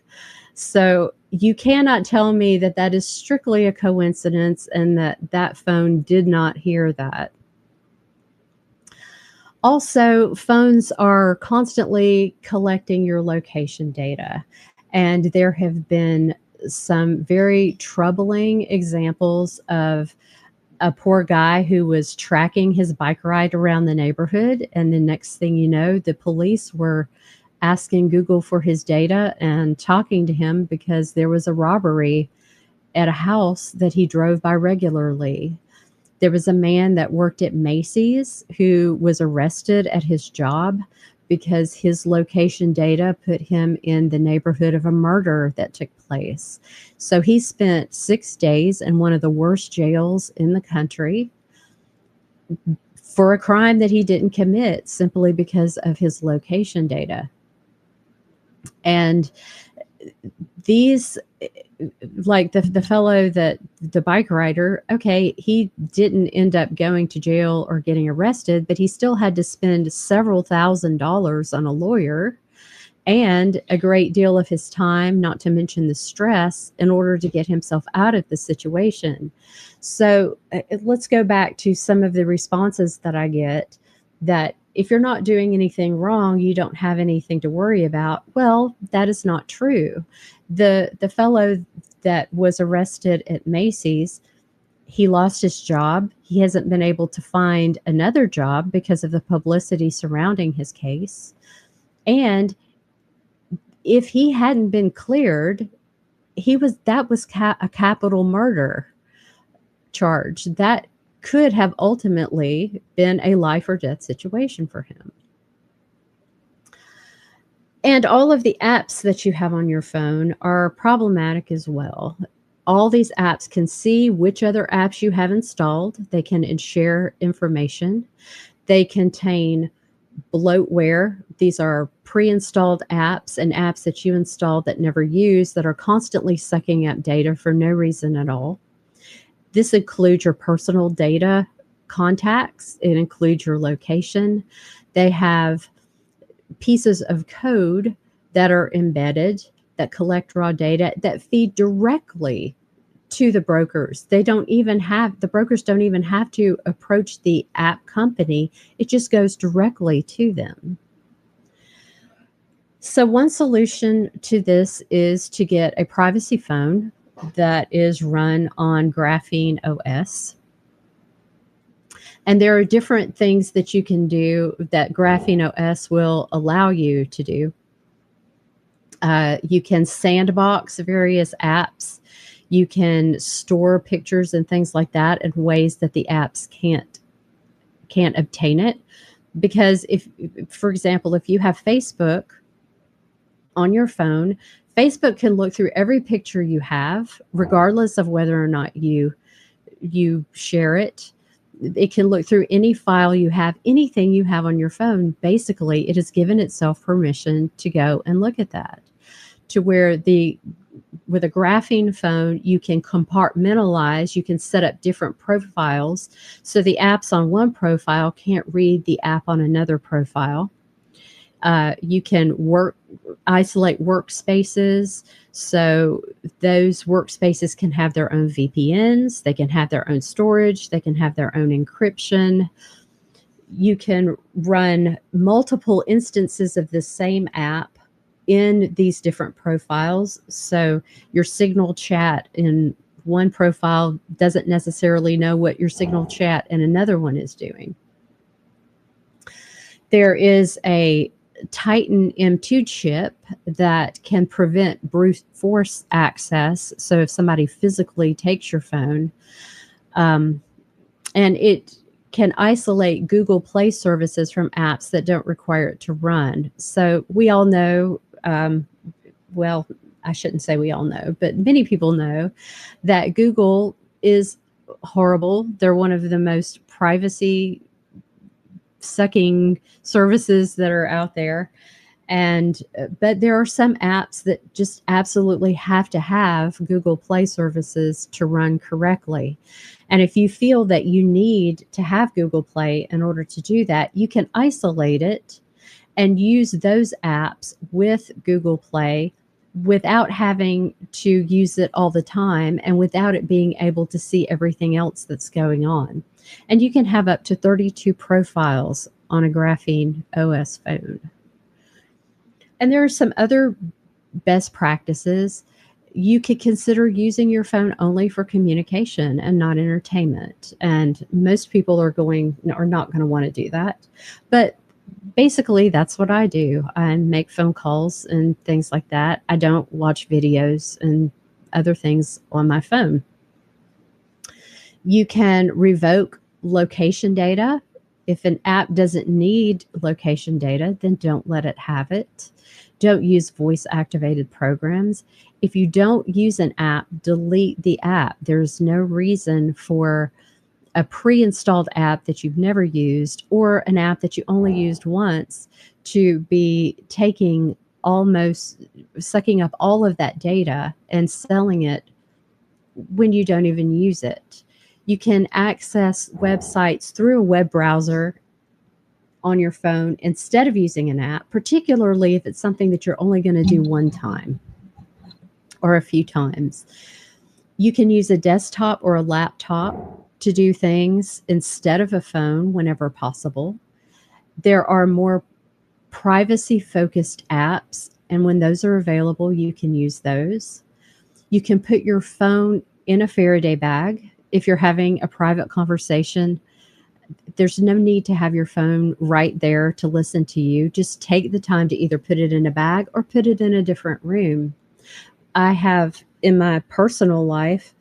So you cannot tell me that that is strictly a coincidence and that that phone did not hear that. Also, phones are constantly collecting your location data, and there have been some very troubling examples of a poor guy who was tracking his bike ride around the neighborhood, and the next thing you know, the police were asking Google for his data and talking to him because there was a robbery at a house that he drove by regularly. There was a man that worked at Macy's who was arrested at his job because his location data put him in the neighborhood of a murder that took place. So he spent 6 days in one of the worst jails in the country for a crime that he didn't commit simply because of his location data. And these, like the fellow, that the bike rider, okay, he didn't end up going to jail or getting arrested, but he still had to spend several $1,000s on a lawyer and a great deal of his time, not to mention the stress, in order to get himself out of the situation. So let's go back to some of the responses that I get, that if you're not doing anything wrong, you don't have anything to worry about. Well, that is not true. The fellow that was arrested at Macy's, he lost his job. He hasn't been able to find another job because of the publicity surrounding his case. And if he hadn't been cleared, that was a capital murder charge. That could have ultimately been a life or death situation for him. And all of the apps that you have on your phone are problematic as well. All these apps can see which other apps you have installed. They can share information. They contain bloatware. These are pre-installed apps and apps that you installed that never use, that are constantly sucking up data for no reason at all. This includes your personal data, contacts. It includes your location. They have pieces of code that are embedded that collect raw data that feed directly to the brokers. The brokers don't even have to approach the app company. It just goes directly to them. So one solution to this is to get a privacy phone that is run on Graphene OS. And there are different things that you can do that Graphene OS will allow you to do. You can sandbox various apps. You can store pictures and things like that in ways that the apps can't obtain it. Because if, for example, if you have Facebook on your phone, Facebook can look through every picture you have, regardless of whether or not you share it. It can look through any file you have, anything you have on your phone. Basically, it has given itself permission to go and look at that. To where with a graphene phone, you can compartmentalize, you can set up different profiles. So the apps on one profile can't read the app on another profile. You can isolate workspaces. So those workspaces can have their own VPNs, they can have their own storage, they can have their own encryption. You can run multiple instances of the same app in these different profiles. So your Signal chat in one profile doesn't necessarily know what your Signal chat in another one is doing. There is a Titan M2 chip that can prevent brute force access. So if somebody physically takes your phone, and it can isolate Google Play services from apps that don't require it to run. So we all know, well, I shouldn't say we all know, but many people know that Google is horrible. They're one of the most privacy sucking services that are out there. And but there are some apps that just absolutely have to have Google Play services to run correctly. And if you feel that you need to have Google Play in order to do that, you can isolate it and use those apps with Google Play without having to use it all the time and without it being able to see everything else that's going on. And you can have up to 32 profiles on a Graphene OS phone. And there are some other best practices. You could consider using your phone only for communication and not entertainment. And most people are not going to want to do that. But basically, that's what I do. I make phone calls and things like that. I don't watch videos and other things on my phone. You can revoke location data. If an app doesn't need location data, then don't let it have it. Don't use voice activated programs. If you don't use an app, delete the app. There's no reason for a pre-installed app that you've never used or an app that you only used once to be sucking up all of that data and selling it when you don't even use it. You can access websites through a web browser on your phone instead of using an app, particularly if it's something that you're only going to do one time or a few times. You can use a desktop or a laptop to do things instead of a phone whenever possible. There are more privacy-focused apps, and when those are available, you can use those. You can put your phone in a Faraday bag. If you're having a private conversation, there's no need to have your phone right there to listen to you. Just take the time to either put it in a bag or put it in a different room. I have in my personal life,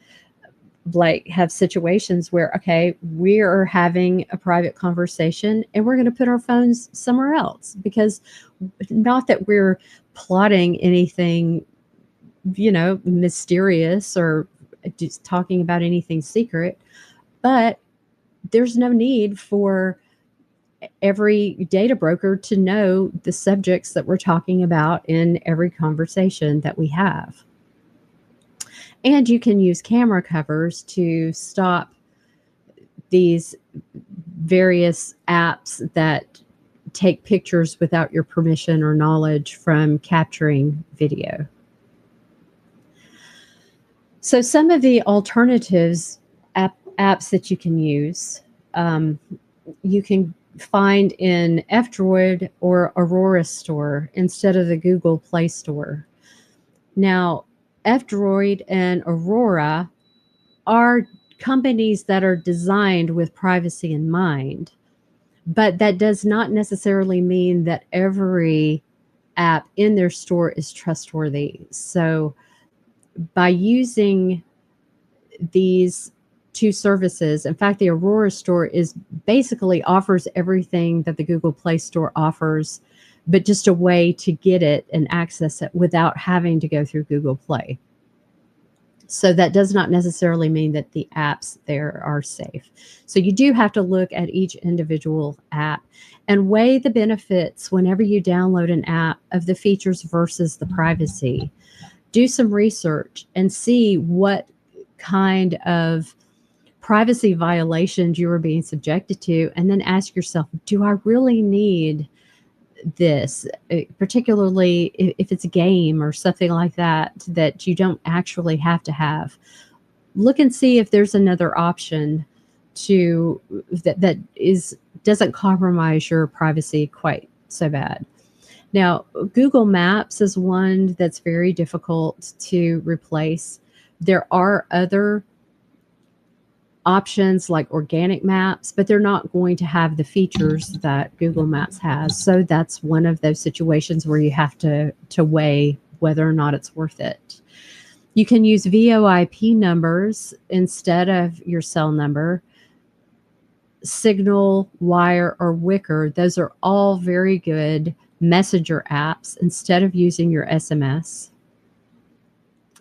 have situations where, okay, we are having a private conversation and we're going to put our phones somewhere else, because not that we're plotting anything, mysterious or just talking about anything secret, but there's no need for every data broker to know the subjects that we're talking about in every conversation that we have. And you can use camera covers to stop these various apps that take pictures without your permission or knowledge from capturing video. So some of the alternatives apps that you can use, you can find in F-Droid or Aurora Store instead of the Google Play Store. Now, F-Droid and Aurora are companies that are designed with privacy in mind, but that does not necessarily mean that every app in their store is trustworthy. So by using these two services, in fact, the Aurora Store basically offers everything that the Google Play Store offers, but just a way to get it and access it without having to go through Google Play. So that does not necessarily mean that the apps there are safe. So you do have to look at each individual app and weigh the benefits whenever you download an app of the features versus the privacy. Do some research and see what kind of privacy violations you are being subjected to, and then ask yourself, do I really need this, particularly if it's a game or something like that that you don't actually have to have. Look and see if there's another option that doesn't compromise your privacy quite so bad. Now, Google Maps is one that's very difficult to replace. There are other options like organic maps, but they're not going to have the features that Google Maps has. So that's one of those situations where you have to weigh whether or not it's worth it. You can use VoIP numbers instead of your cell number. Signal, Wire, or Wicker, those are all very good messenger apps instead of using your SMS.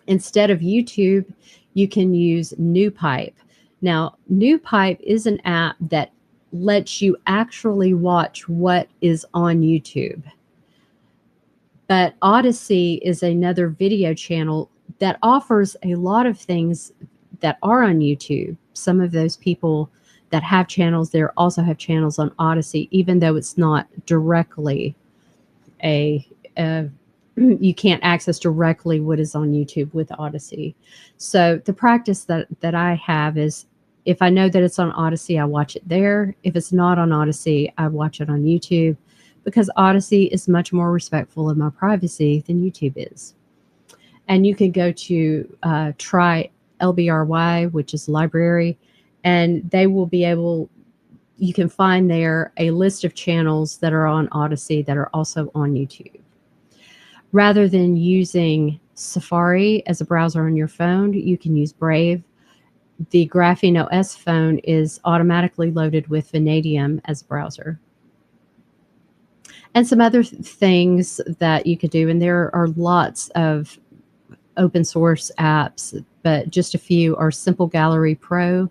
Instead of YouTube, you can use NewPipe. Now, NewPipe is an app that lets you actually watch what is on YouTube. But Odyssey is another video channel that offers a lot of things that are on YouTube. Some of those people that have channels there also have channels on Odyssey, even though it's not directly a you can't access directly what is on YouTube with Odyssey. So the practice that I have is, if I know that it's on Odyssey, I watch it there. If it's not on Odyssey, I watch it on YouTube, because Odyssey is much more respectful of my privacy than YouTube is. And you can go to try LBRY, which is library, and they will be able, you can find there a list of channels that are on Odyssey that are also on YouTube. Rather than using Safari as a browser on your phone, you can use Brave. The Graphene OS phone is automatically loaded with Vanadium as a browser. And some other things that you could do, and there are lots of open source apps, but just a few are Simple Gallery Pro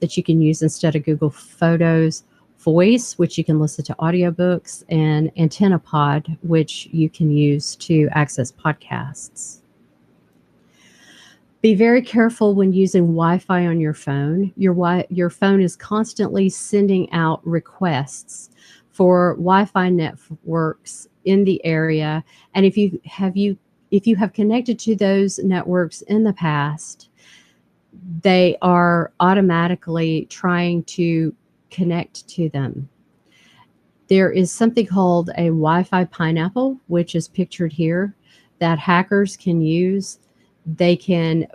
that you can use instead of Google Photos, Voice, which you can listen to audiobooks, and Antenna Pod, which you can use to access podcasts. Be very careful when using Wi-Fi on your phone. Your phone is constantly sending out requests for Wi-Fi networks in the area, and if you have connected to those networks in the past, they are automatically trying to connect to them. There is something called a Wi-Fi pineapple, which is pictured here, that hackers can use. They can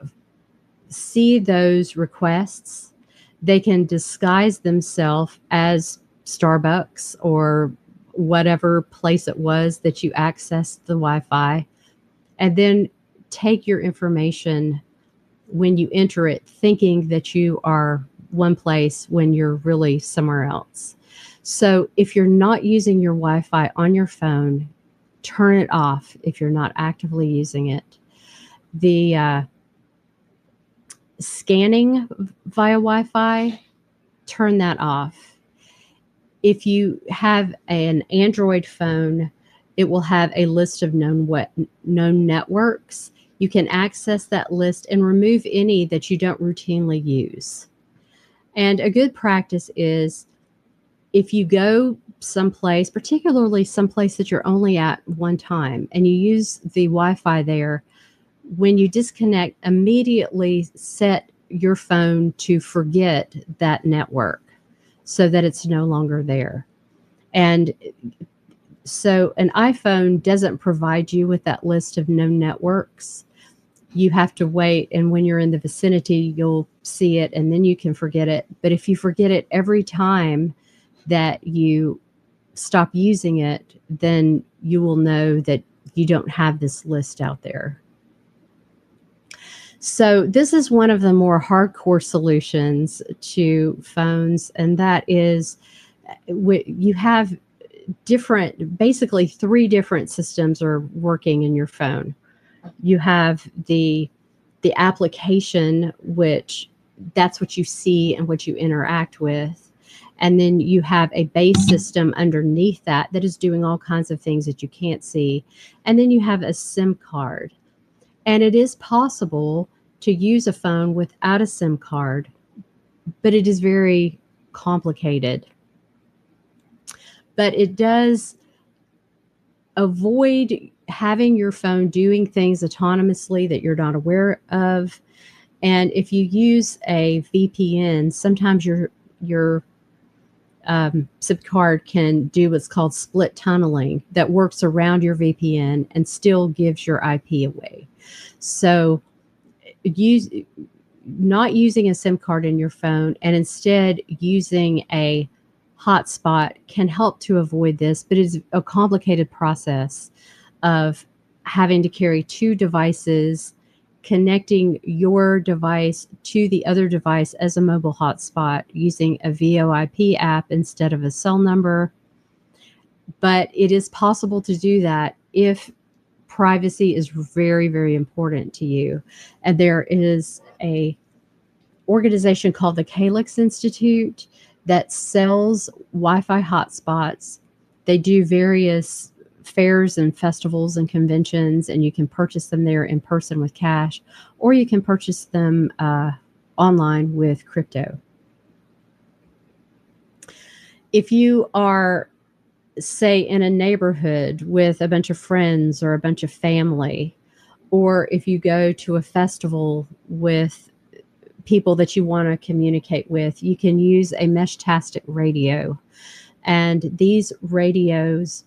see those requests. They can disguise themselves as Starbucks or whatever place it was that you accessed the Wi-Fi, and then take your information when you enter it, thinking that you are one place when you're really somewhere else. So if you're not using your Wi-Fi on your phone, turn it off if you're not actively using it. The scanning via Wi-Fi, turn that off. If you have an Android phone, it will have a list of known networks. You can access that list and remove any that you don't routinely use. And a good practice is, if you go someplace, particularly someplace that you're only at one time, and you use the Wi-Fi there, when you disconnect, immediately set your phone to forget that network so that it's no longer there. And so an iPhone doesn't provide you with that list of known networks. You have to wait, and when you're in the vicinity, you'll see it, and then you can forget it. But if you forget it every time that you stop using it, then you will know that you don't have this list out there. So this is one of the more hardcore solutions to phones, and that is you have basically three different systems are working in your phone. You have the application, which that's what you see and what you interact with. And then you have a base system underneath that is doing all kinds of things that you can't see. And then you have a SIM card. And it is possible to use a phone without a SIM card, but it is very complicated. But it does avoid having your phone doing things autonomously that you're not aware of. And if you use a VPN, sometimes your SIM card can do what's called split tunneling, that works around your VPN and still gives your IP away. So not using a SIM card in your phone and instead using a hotspot can help to avoid this, but it's a complicated process of having to carry two devices, connecting your device to the other device as a mobile hotspot using a VoIP app instead of a cell number. But it is possible to do that if privacy is very, very important to you. And there is a organization called the Calyx Institute that sells Wi-Fi hotspots. They do various fairs and festivals and conventions, and you can purchase them there in person with cash, or you can purchase them online with crypto. If you are, say, in a neighborhood with a bunch of friends or a bunch of family, or if you go to a festival with people that you want to communicate with, you can use a mesh-tastic radio. And these radios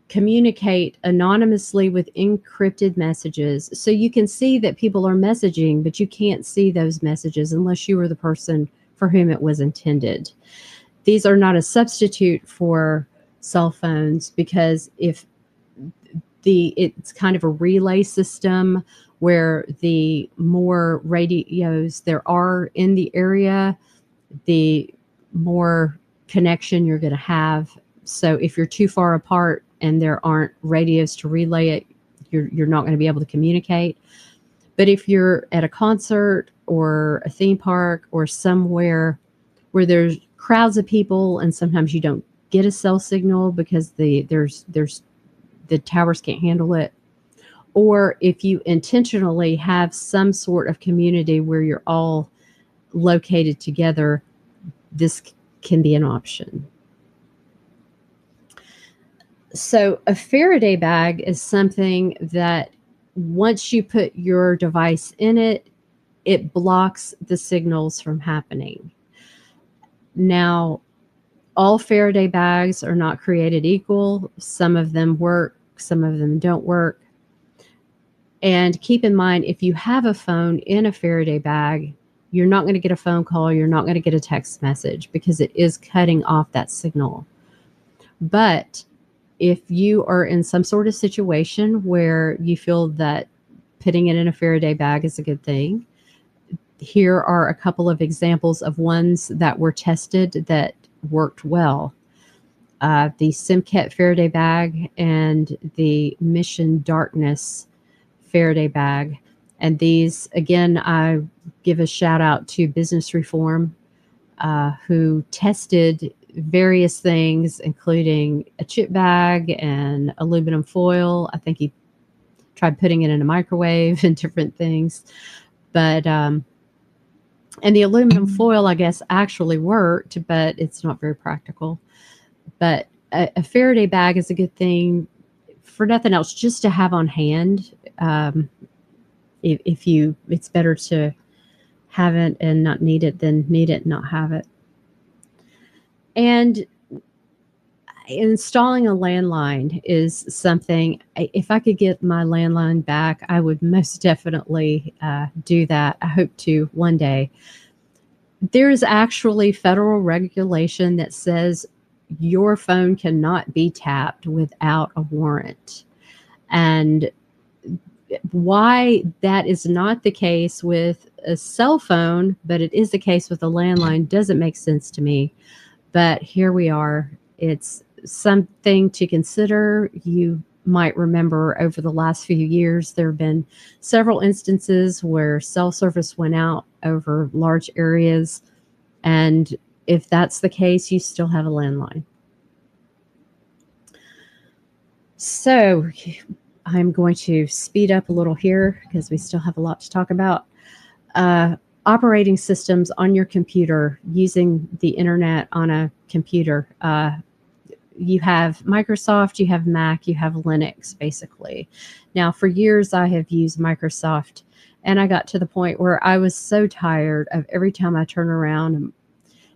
communicate anonymously with encrypted messages. So you can see that people are messaging, but you can't see those messages unless you were the person for whom it was intended. These are not a substitute for cell phones, because if it's kind of a relay system where the more radios there are in the area, the more connection you're going to have. So if you're too far apart and there aren't radios to relay it, you're not going to be able to communicate. But if you're at a concert or a theme park or somewhere where there's crowds of people, and sometimes you don't get a cell signal because the towers can't handle it, or if you intentionally have some sort of community where you're all located together, this can be an option. So a Faraday bag is something that once you put your device in it, it blocks the signals from happening. Now, all Faraday bags are not created equal. Some of them work, some of them don't work. And keep in mind, if you have a phone in a Faraday bag, you're not going to get a phone call, you're not going to get a text message, because it is cutting off that signal. But if you are in some sort of situation where you feel that putting it in a Faraday bag is a good thing, here are a couple of examples of ones that were tested that worked well. The Simket Faraday bag and the Mission Darkness Faraday bag. And these, again, I give a shout out to Business Reform, who tested various things, including a chip bag and aluminum foil. I think he tried putting it in a microwave and different things. But, and the aluminum foil, I guess, actually worked, but it's not very practical. But a Faraday bag is a good thing, for nothing else, just to have on hand. It's better to have it and not need it than need it and not have it. And installing a landline is something, if I could get my landline back, I would most definitely do that. I hope to one day. There is actually federal regulation that says your phone cannot be tapped without a warrant. And why that is not the case with a cell phone, but it is the case with a landline, doesn't make sense to me. But here we are. It's something to consider. You might remember over the last few years, there have been several instances where cell service went out over large areas. And if that's the case, you still have a landline. So I'm going to speed up a little here because we still have a lot to talk about. Operating systems on your computer using the internet on a computer. You have Microsoft, you have Mac, you have Linux, basically. Now, for years, I have used Microsoft, and I got to the point where I was so tired of every time I turn around,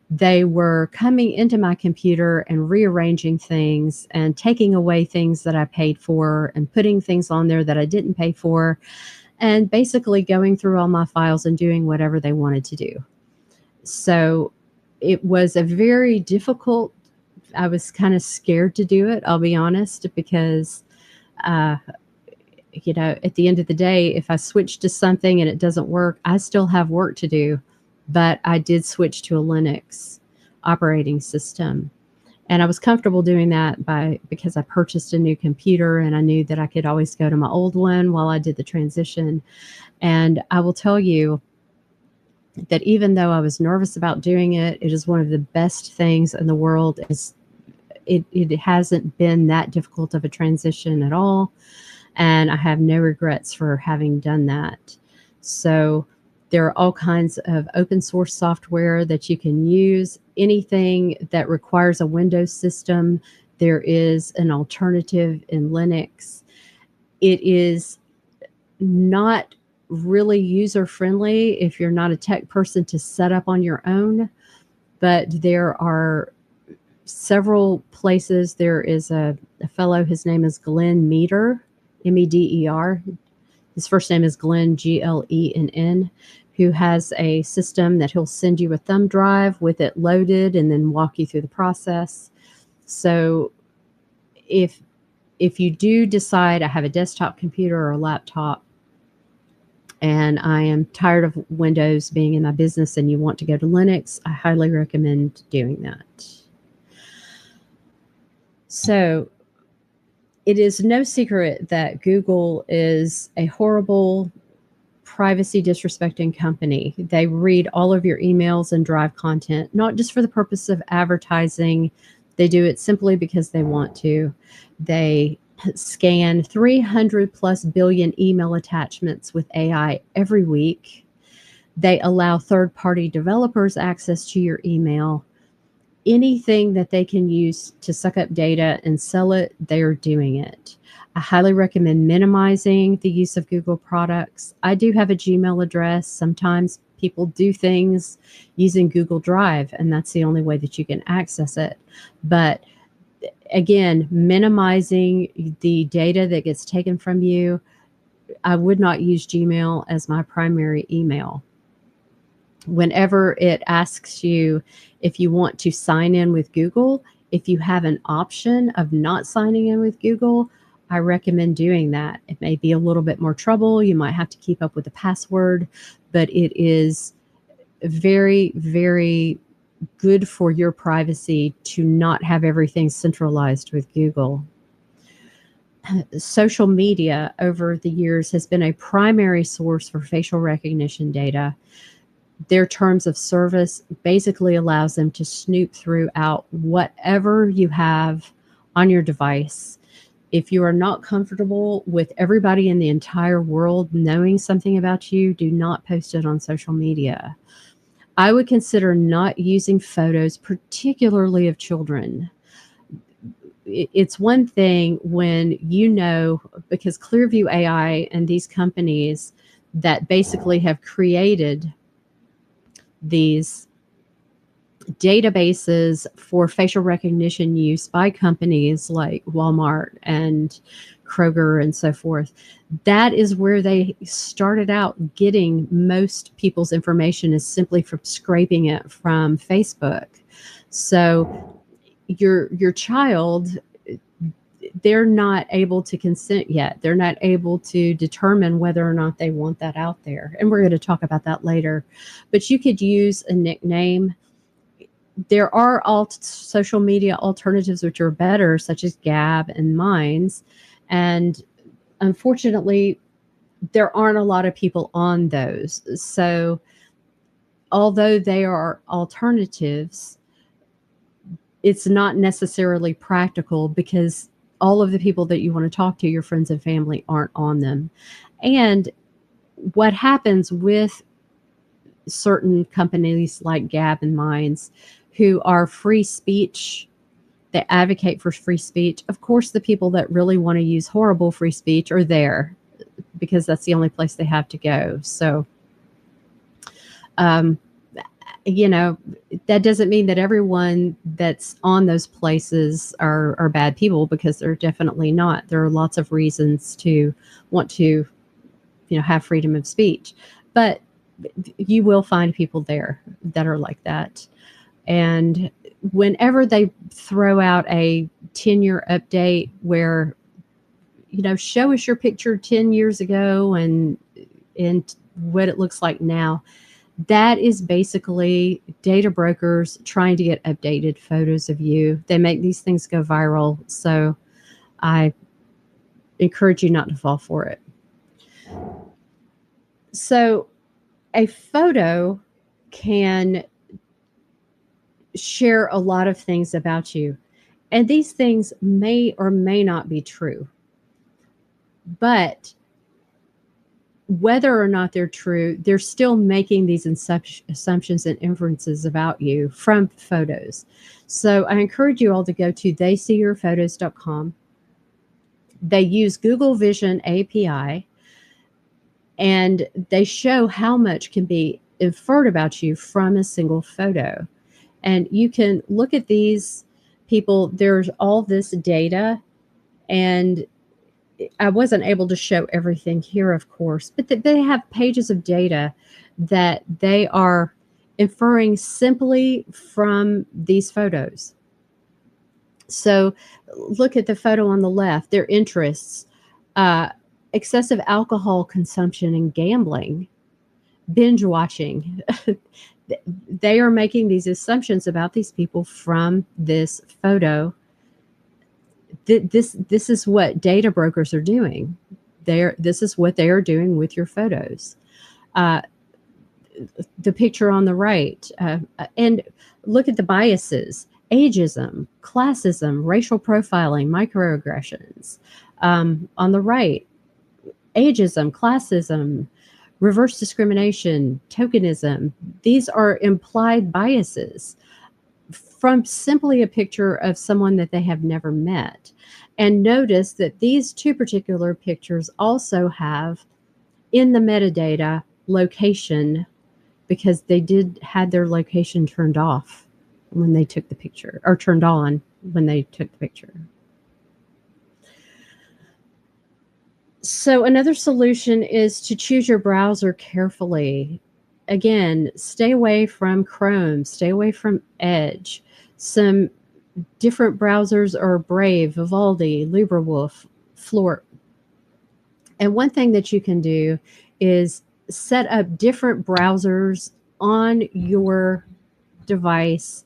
they were coming into my computer and rearranging things and taking away things that I paid for and putting things on there that I didn't pay for, and basically going through all my files and doing whatever they wanted to do. So it was a very difficult, I was kind of scared to do it, I'll be honest, because, at the end of the day, if I switch to something and it doesn't work, I still have work to do. But I did switch to a Linux operating system. And I was comfortable doing that because I purchased a new computer and I knew that I could always go to my old one while I did the transition. And I will tell you that even though I was nervous about doing it, it is one of the best things in the world. it hasn't been that difficult of a transition at all, and I have no regrets for having done that. So there are all kinds of open source software that you can use. Anything that requires a Windows system, there is an alternative in Linux. It is not really user friendly if you're not a tech person to set up on your own, but there are several places. There is a fellow, his name is Glenn Meter, Meder. His first name is Glenn, Glenn, who has a system that he'll send you a thumb drive with it loaded and then walk you through the process. So if you do decide I have a desktop computer or a laptop and I am tired of Windows being in my business and you want to go to Linux, I highly recommend doing that. So it is no secret that Google is a horrible, privacy disrespecting company. They read all of your emails and drive content, not just for the purpose of advertising. They do it simply because they want to. They scan 300 plus billion email attachments with AI every week. They allow third-party developers access to your email. Anything that they can use to suck up data and sell it, they are doing it. I highly recommend minimizing the use of Google products. I do have a Gmail address. Sometimes people do things using Google Drive, and that's the only way that you can access it. But again, minimizing the data that gets taken from you. I would not use Gmail as my primary email. Whenever it asks you if you want to sign in with Google, if you have an option of not signing in with Google, I recommend doing that. It may be a little bit more trouble. You might have to keep up with the password, but it is very, very good for your privacy to not have everything centralized with Google. Social media over the years has been a primary source for facial recognition data. Their terms of service basically allows them to snoop throughout whatever you have on your device. If you are not comfortable with everybody in the entire world knowing something about you, do not post it on social media. I would consider not using photos, particularly of children. It's one thing when you know, because Clearview AI and these companies that basically have created these databases for facial recognition use by companies like Walmart and Kroger and so forth. That is where they started out getting most people's information, is simply from scraping it from Facebook. So your child, they're not able to consent yet. They're not able to determine whether or not they want that out there. And we're going to talk about that later. But you could use a nickname. There are social media alternatives which are better, such as Gab and Minds. And unfortunately, there aren't a lot of people on those. So although they are alternatives, it's not necessarily practical because all of the people that you want to talk to, your friends and family, aren't on them. And what happens with certain companies like Gab and Minds, who are free speech, they advocate for free speech. Of course, the people that really want to use horrible free speech are there because that's the only place they have to go. So, you know, that doesn't mean that everyone that's on those places are bad people, because they're definitely not. There are lots of reasons to want to, have freedom of speech, but you will find people there that are like that. And whenever they throw out a 10-year update where, show us your picture 10 years ago and what it looks like now, that is basically data brokers trying to get updated photos of you. They make these things go viral. So I encourage you not to fall for it. So a photo can share a lot of things about you. And these things may or may not be true. But whether or not they're true, they're still making these assumptions and inferences about you from photos. So I encourage you all to go to theyseeyourphotos.com. They use Google Vision API, and they show how much can be inferred about you from a single photo. And you can look at these people, there's all this data, and I wasn't able to show everything here, of course, but they have pages of data that they are inferring simply from these photos. So look at the photo on the left, their interests, excessive alcohol consumption and gambling, binge watching. They are making these assumptions about these people from this photo. This is what data brokers are doing. This is what they are doing with your photos. The picture on the right, and look at the biases: ageism, classism, racial profiling, microaggressions. On the right, ageism, classism, reverse discrimination, tokenism. These are implied biases from simply a picture of someone that they have never met. And notice that these two particular pictures also have in the metadata location, because they had their location turned off when they took the picture, or turned on when they took the picture. So another solution is to choose your browser carefully. Again, stay away from Chrome, stay away from Edge. Some different browsers are Brave, Vivaldi, LibreWolf, Florp. And one thing that you can do is set up different browsers on your device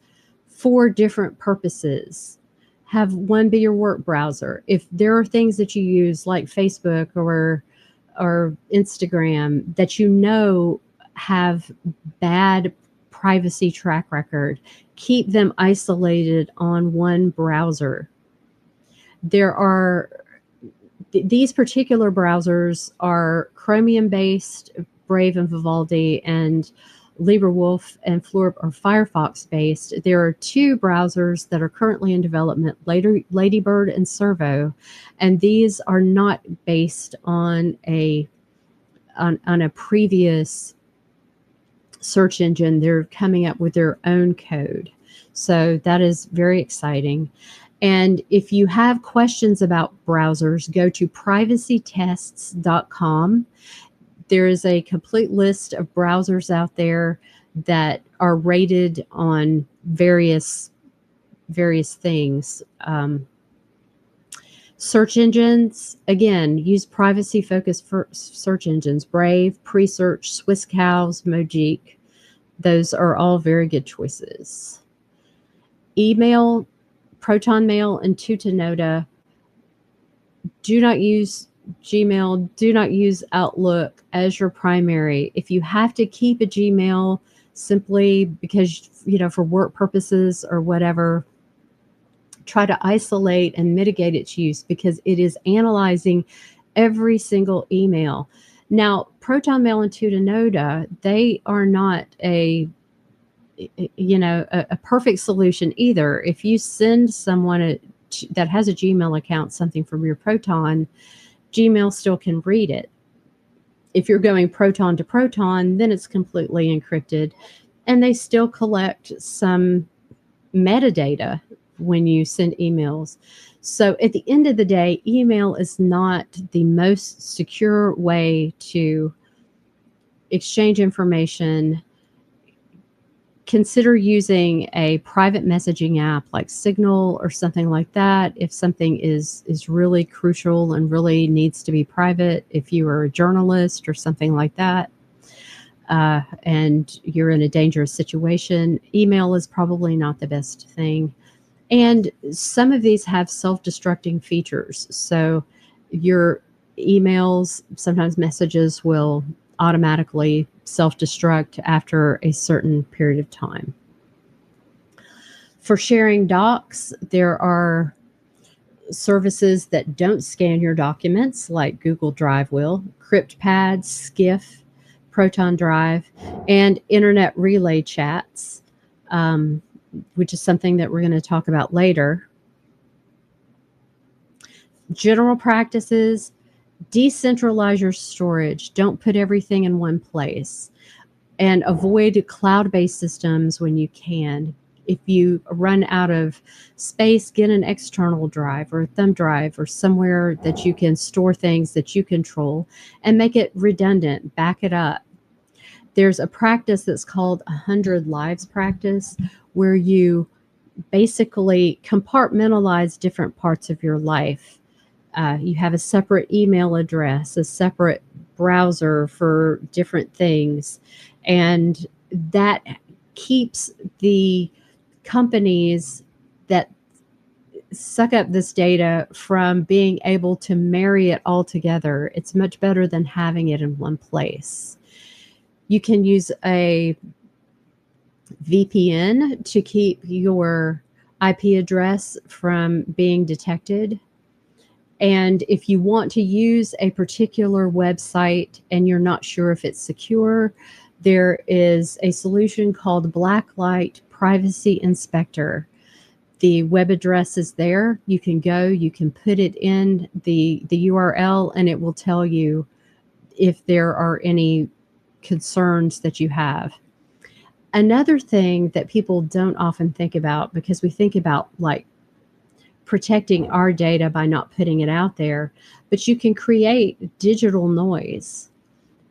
for different purposes. Have one be your work browser. If there are things that you use like Facebook or Instagram that you know have bad privacy track record, keep them isolated on one browser. These particular browsers are Chromium based, Brave and Vivaldi, and LibreWolf and Florp are Firefox based. There are two browsers that are currently in development, Ladybird and Servo, and these are not based on a previous search engine. They're coming up with their own code. So that is very exciting. And if you have questions about browsers, go to privacytests.com. There is a complete list of browsers out there that are rated on various things. Search engines, again, use privacy-focused search engines. Brave, Presearch, SwissCows, Mosaic. Those are all very good choices. Email, ProtonMail, and Tutanota. Do not use Gmail. Do not use Outlook as your primary. If you have to keep a Gmail simply because, for work purposes or whatever, try to isolate and mitigate its use, because it is analyzing every single email. Now, ProtonMail and Tutanota, they are not a perfect solution either. If you send someone that has a Gmail account something from your Proton, Gmail still can read it. If you're going Proton to Proton, then it's completely encrypted, and they still collect some metadata when you send emails. So at the end of the day, email is not the most secure way to exchange information. Consider using a private messaging app like Signal or something like that if something is really crucial and really needs to be private. If you are a journalist or something like that, and you're in a dangerous situation, email is probably not the best thing. And some of these have self-destructing features. So your emails, sometimes messages will automatically self-destruct after a certain period of time. For sharing docs, there are services that don't scan your documents, like Google Drive will, CryptPad, Skiff, Proton Drive, and Internet Relay Chats, which is something that we're going to talk about later. General practices: decentralize your storage. Don't put everything in one place. And avoid cloud-based systems when you can. If you run out of space, get an external drive or a thumb drive or somewhere that you can store things that you control, and make it redundant. Back it up. There's a practice that's called 100 lives practice, where you basically compartmentalize different parts of your life. You have a separate email address, a separate browser for different things, and that keeps the companies that suck up this data from being able to marry it all together. It's much better than having it in one place. You can use a VPN to keep your IP address from being detected. And if you want to use a particular website and you're not sure if it's secure, there is a solution called Blacklight Privacy Inspector. The web address is there. You can go, you can put it in the URL, and it will tell you if there are any concerns that you have. Another thing that people don't often think about, because we think about like protecting our data by not putting it out there, but you can create digital noise,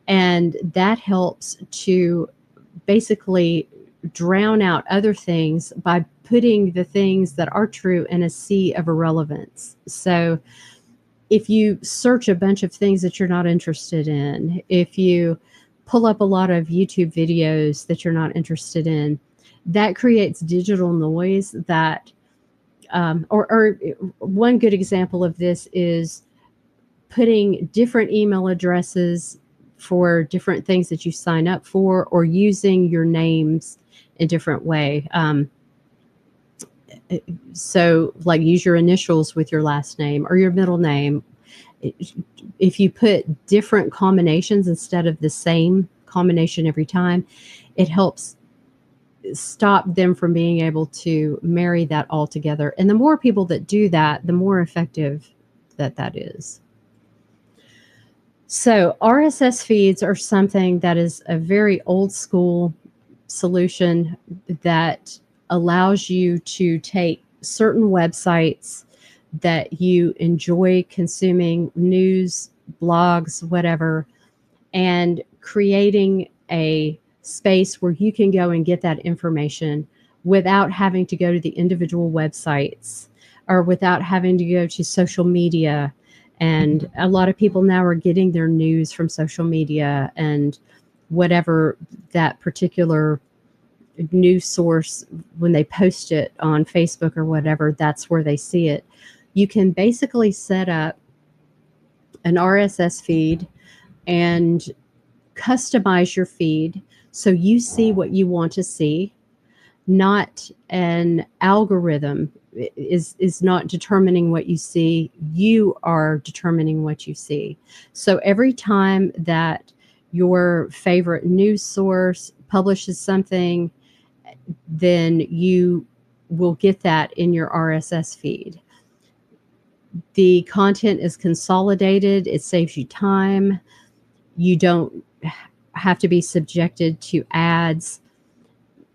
and that helps to basically drown out other things by putting the things that are true in a sea of irrelevance. So if you search a bunch of things that you're not interested in, if you pull up a lot of YouTube videos that you're not interested in, that creates digital noise that or one good example of this is putting different email addresses for different things that you sign up for, or using your names in different way. So like use your initials with your last name or your middle name. If you put different combinations instead of the same combination every time, it helps stop them from being able to marry that all together. And the more people that do that, the more effective that is. So RSS feeds are something that is a very old school solution that allows you to take certain websites that you enjoy consuming, news, blogs, whatever, and creating a space where you can go and get that information without having to go to the individual websites or without having to go to social media. And a lot of people now are getting their news from social media and whatever that particular news source, when they post it on Facebook or whatever, that's where they see it. You can basically set up an RSS feed and customize your feed so you see what you want to see. Not an algorithm is not determining what you see. You are determining what you see. So every time that your favorite news source publishes something, then you will get that in your RSS feed. The content is consolidated. It saves you time. You don't have to be subjected to ads.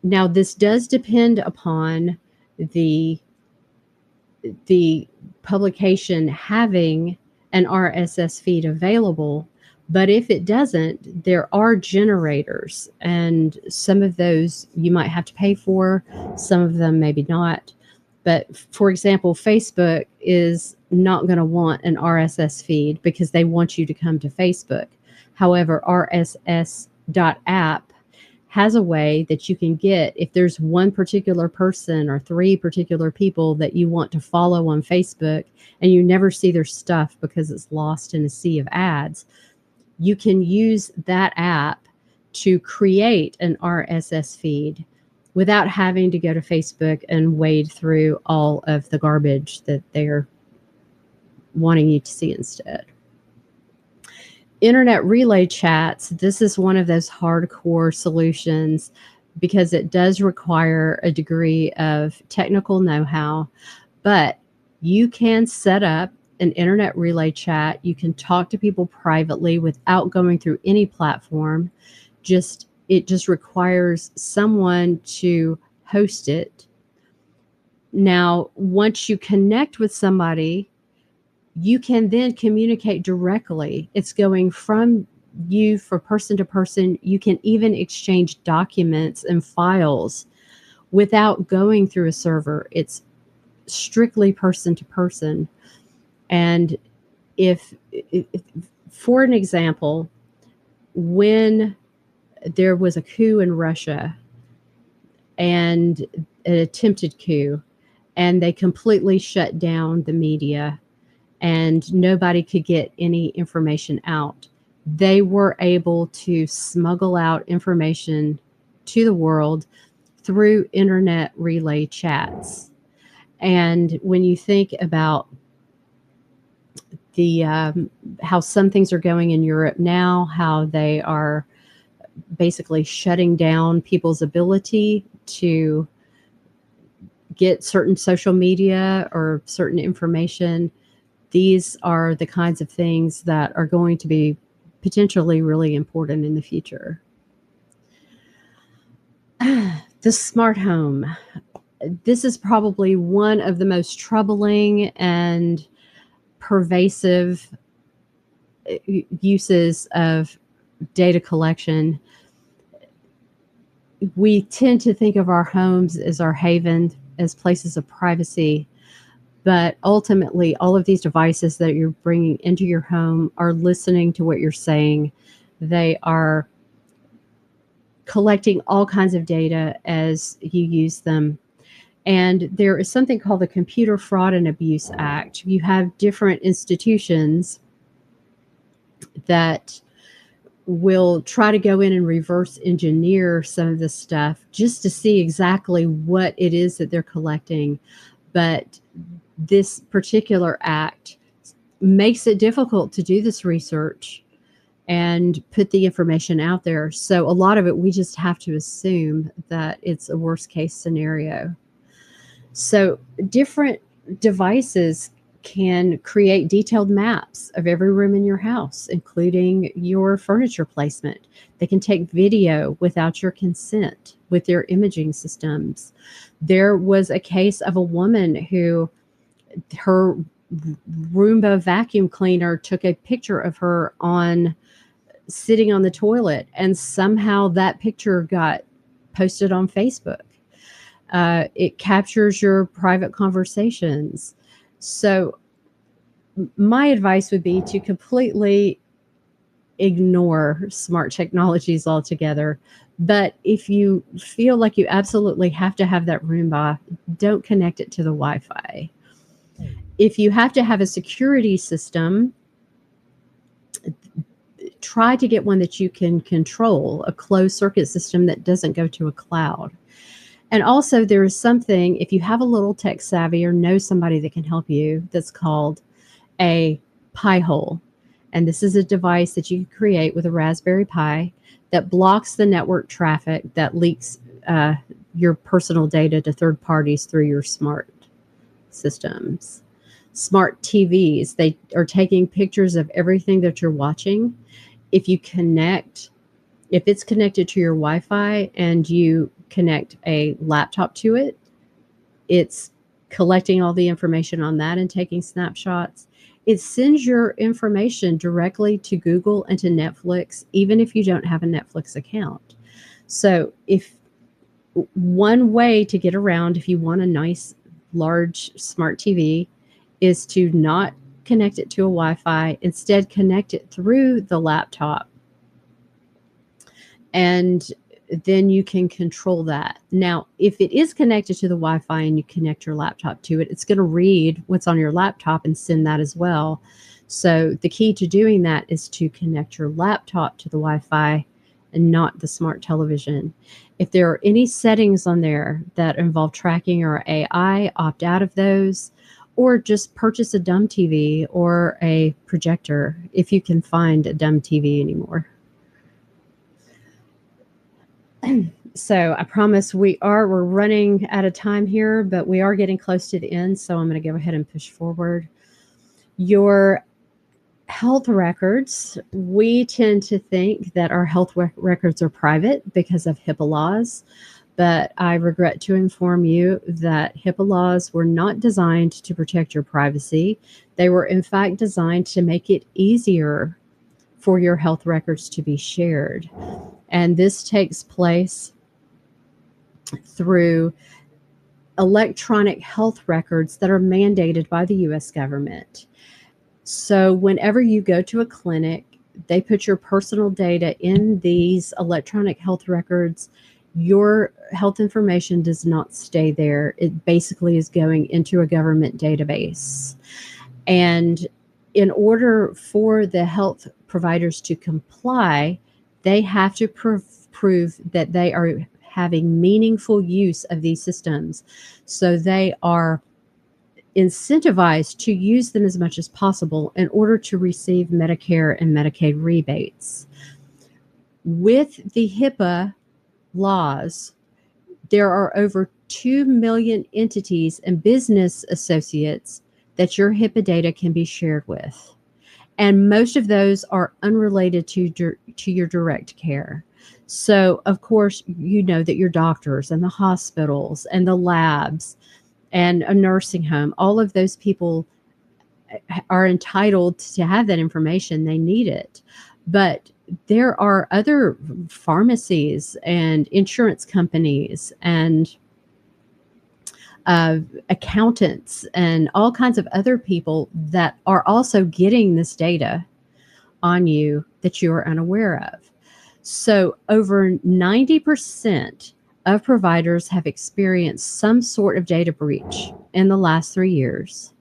Now, this does depend upon the publication having an RSS feed available. But if it doesn't, there are generators, and some of those you might have to pay for, some of them maybe not. But for example, Facebook is not going to want an RSS feed because they want you to come to Facebook. However, RSS.app has a way that you can get, if there's one particular person or three particular people that you want to follow on Facebook and you never see their stuff because it's lost in a sea of ads, you can use that app to create an RSS feed without having to go to Facebook and wade through all of the garbage that they're wanting you to see instead. Internet relay chats, this is one of those hardcore solutions because it does require a degree of technical know-how, but you can set up an internet relay chat. You can talk to people privately without going through any platform. It just requires someone to host it. Now, once you connect with somebody, you can then communicate directly. It's going from you for person to person. You can even exchange documents and files without going through a server. It's strictly person to person. And if for an example, when there was a coup in Russia and an attempted coup, and they completely shut down the media and nobody could get any information out, they were able to smuggle out information to the world through internet relay chats. And when you think about the how some things are going in Europe now, how they are basically shutting down people's ability to get certain social media or certain information, these are the kinds of things that are going to be potentially really important in the future. The smart home. This is probably one of the most troubling and pervasive uses of data collection. We tend to think of our homes as our haven, as places of privacy. But ultimately, all of these devices that you're bringing into your home are listening to what you're saying. They are collecting all kinds of data as you use them. And there is something called the Computer Fraud and Abuse Act. You have different institutions that will try to go in and reverse engineer some of this stuff just to see exactly what it is that they're collecting. But this particular act makes it difficult to do this research and put the information out there. So a lot of it, we just have to assume that it's a worst case scenario. So different devices can create detailed maps of every room in your house, including your furniture placement. They can take video without your consent with their imaging systems. There was a case of a woman who her Roomba vacuum cleaner took a picture of her on sitting on the toilet, and somehow that picture got posted on Facebook. It captures your private conversations. So my advice would be to completely ignore smart technologies altogether. But if you feel like you absolutely have to have that Roomba, don't connect it to the Wi-Fi. If you have to have a security system, try to get one that you can control, a closed circuit system that doesn't go to a cloud. And also there is something, if you have a little tech savvy or know somebody that can help you, that's called a Pi hole. And this is a device that you can create with a Raspberry Pi that blocks the network traffic that leaks your personal data to third parties through your smart systems. Smart TVs, they are taking pictures of everything that you're watching. If it's connected to your Wi-Fi and you connect a laptop to it, it's collecting all the information on that and taking snapshots. It sends your information directly to Google and to Netflix, even if you don't have a Netflix account. So if one way to get around, if you want a nice, large, smart TV, is to not connect it to a Wi-Fi, instead connect it through the laptop. And then you can control that. Now, if it is connected to the Wi-Fi and you connect your laptop to it, it's going to read what's on your laptop and send that as well. So the key to doing that is to connect your laptop to the Wi-Fi and not the smart television. If there are any settings on there that involve tracking or AI, opt out of those, or just purchase a dumb TV or a projector if you can find a dumb TV anymore. So I promise we're running out of time here, but we are getting close to the end. So I'm going to go ahead and push forward. Your health records, we tend to think that our health records are private because of HIPAA laws. But I regret to inform you that HIPAA laws were not designed to protect your privacy. They were, in fact, designed to make it easier for your health records to be shared. And this takes place through electronic health records that are mandated by the US government. So whenever you go to a clinic, they put your personal data in these electronic health records. Your health information does not stay there. It basically is going into a government database. And in order for the health providers to comply, they have to prove that they are having meaningful use of these systems. So they are incentivized to use them as much as possible in order to receive Medicare and Medicaid rebates. With the HIPAA laws, there are over 2 million entities and business associates that your HIPAA data can be shared with. And most of those are unrelated to your direct care. So, of course, you know that your doctors and the hospitals and the labs and a nursing home, all of those people are entitled to have that information. They need it. But there are other pharmacies and insurance companies and accountants and all kinds of other people that are also getting this data on you that you are unaware of. So over 90% of providers have experienced some sort of data breach in the last 3 years.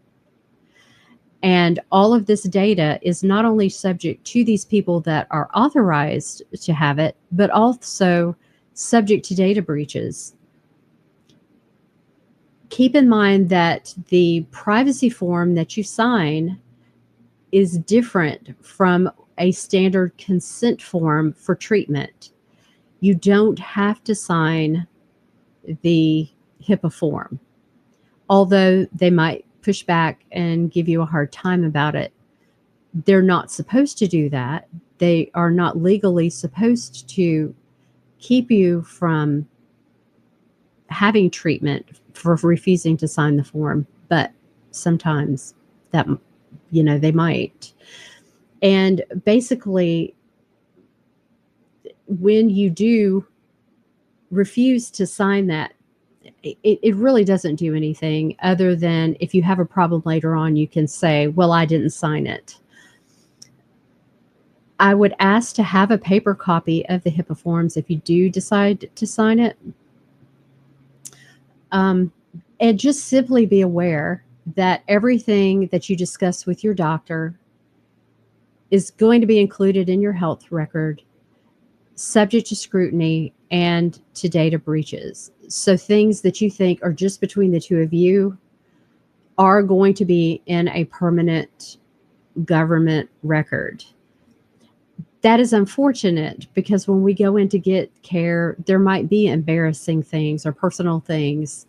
And all of this data is not only subject to these people that are authorized to have it, but also subject to data breaches. Keep in mind that the privacy form that you sign is different from a standard consent form for treatment. You don't have to sign the HIPAA form, although they might push back and give you a hard time about it. They're not supposed to do that. They are not legally supposed to keep you from having treatment for refusing to sign the form, but sometimes that, they might. And basically, when you do refuse to sign that, it really doesn't do anything other than if you have a problem later on, you can say, well, I didn't sign it. I would ask to have a paper copy of the HIPAA forms if you do decide to sign it. And just simply be aware that everything that you discuss with your doctor is going to be included in your health record, subject to scrutiny and to data breaches. So things that you think are just between the two of you are going to be in a permanent government record. That is unfortunate because when we go in to get care, there might be embarrassing things or personal things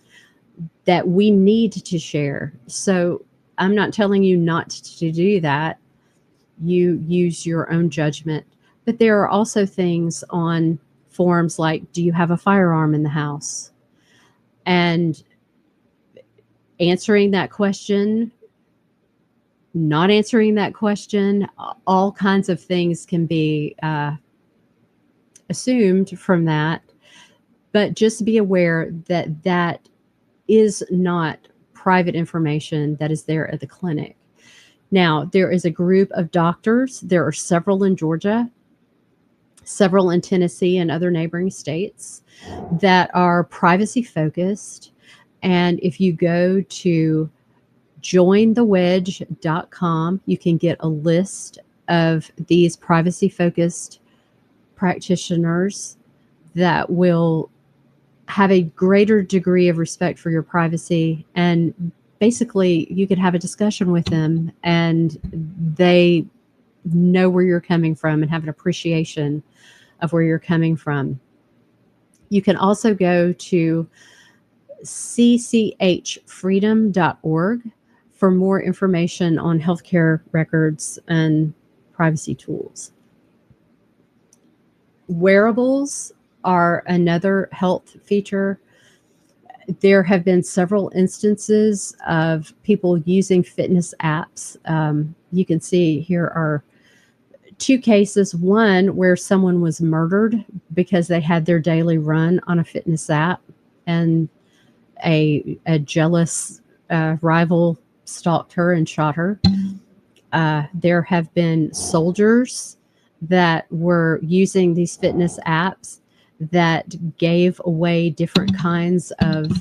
that we need to share. So I'm not telling you not to do that. You use your own judgment. But there are also things on forms like, do you have a firearm in the house? And answering that question, not answering that question, all kinds of things can be assumed from that. But just be aware that that is not private information that is there at the clinic. Now, there is a group of doctors. There are several in Georgia, several in Tennessee and other neighboring states that are privacy focused. And if you go to jointhewedge.com, you can get a list of these privacy focused practitioners that will have a greater degree of respect for your privacy, and basically you could have a discussion with them and they know where you're coming from and have an appreciation of where you're coming from. You can also go to cchfreedom.org for more information on healthcare records and privacy tools. Wearables are another health feature. There have been several instances of people using fitness apps. You can see here are two cases. One where someone was murdered because they had their daily run on a fitness app, and a jealous rival stalked her and shot her. There have been soldiers that were using these fitness apps that gave away different kinds of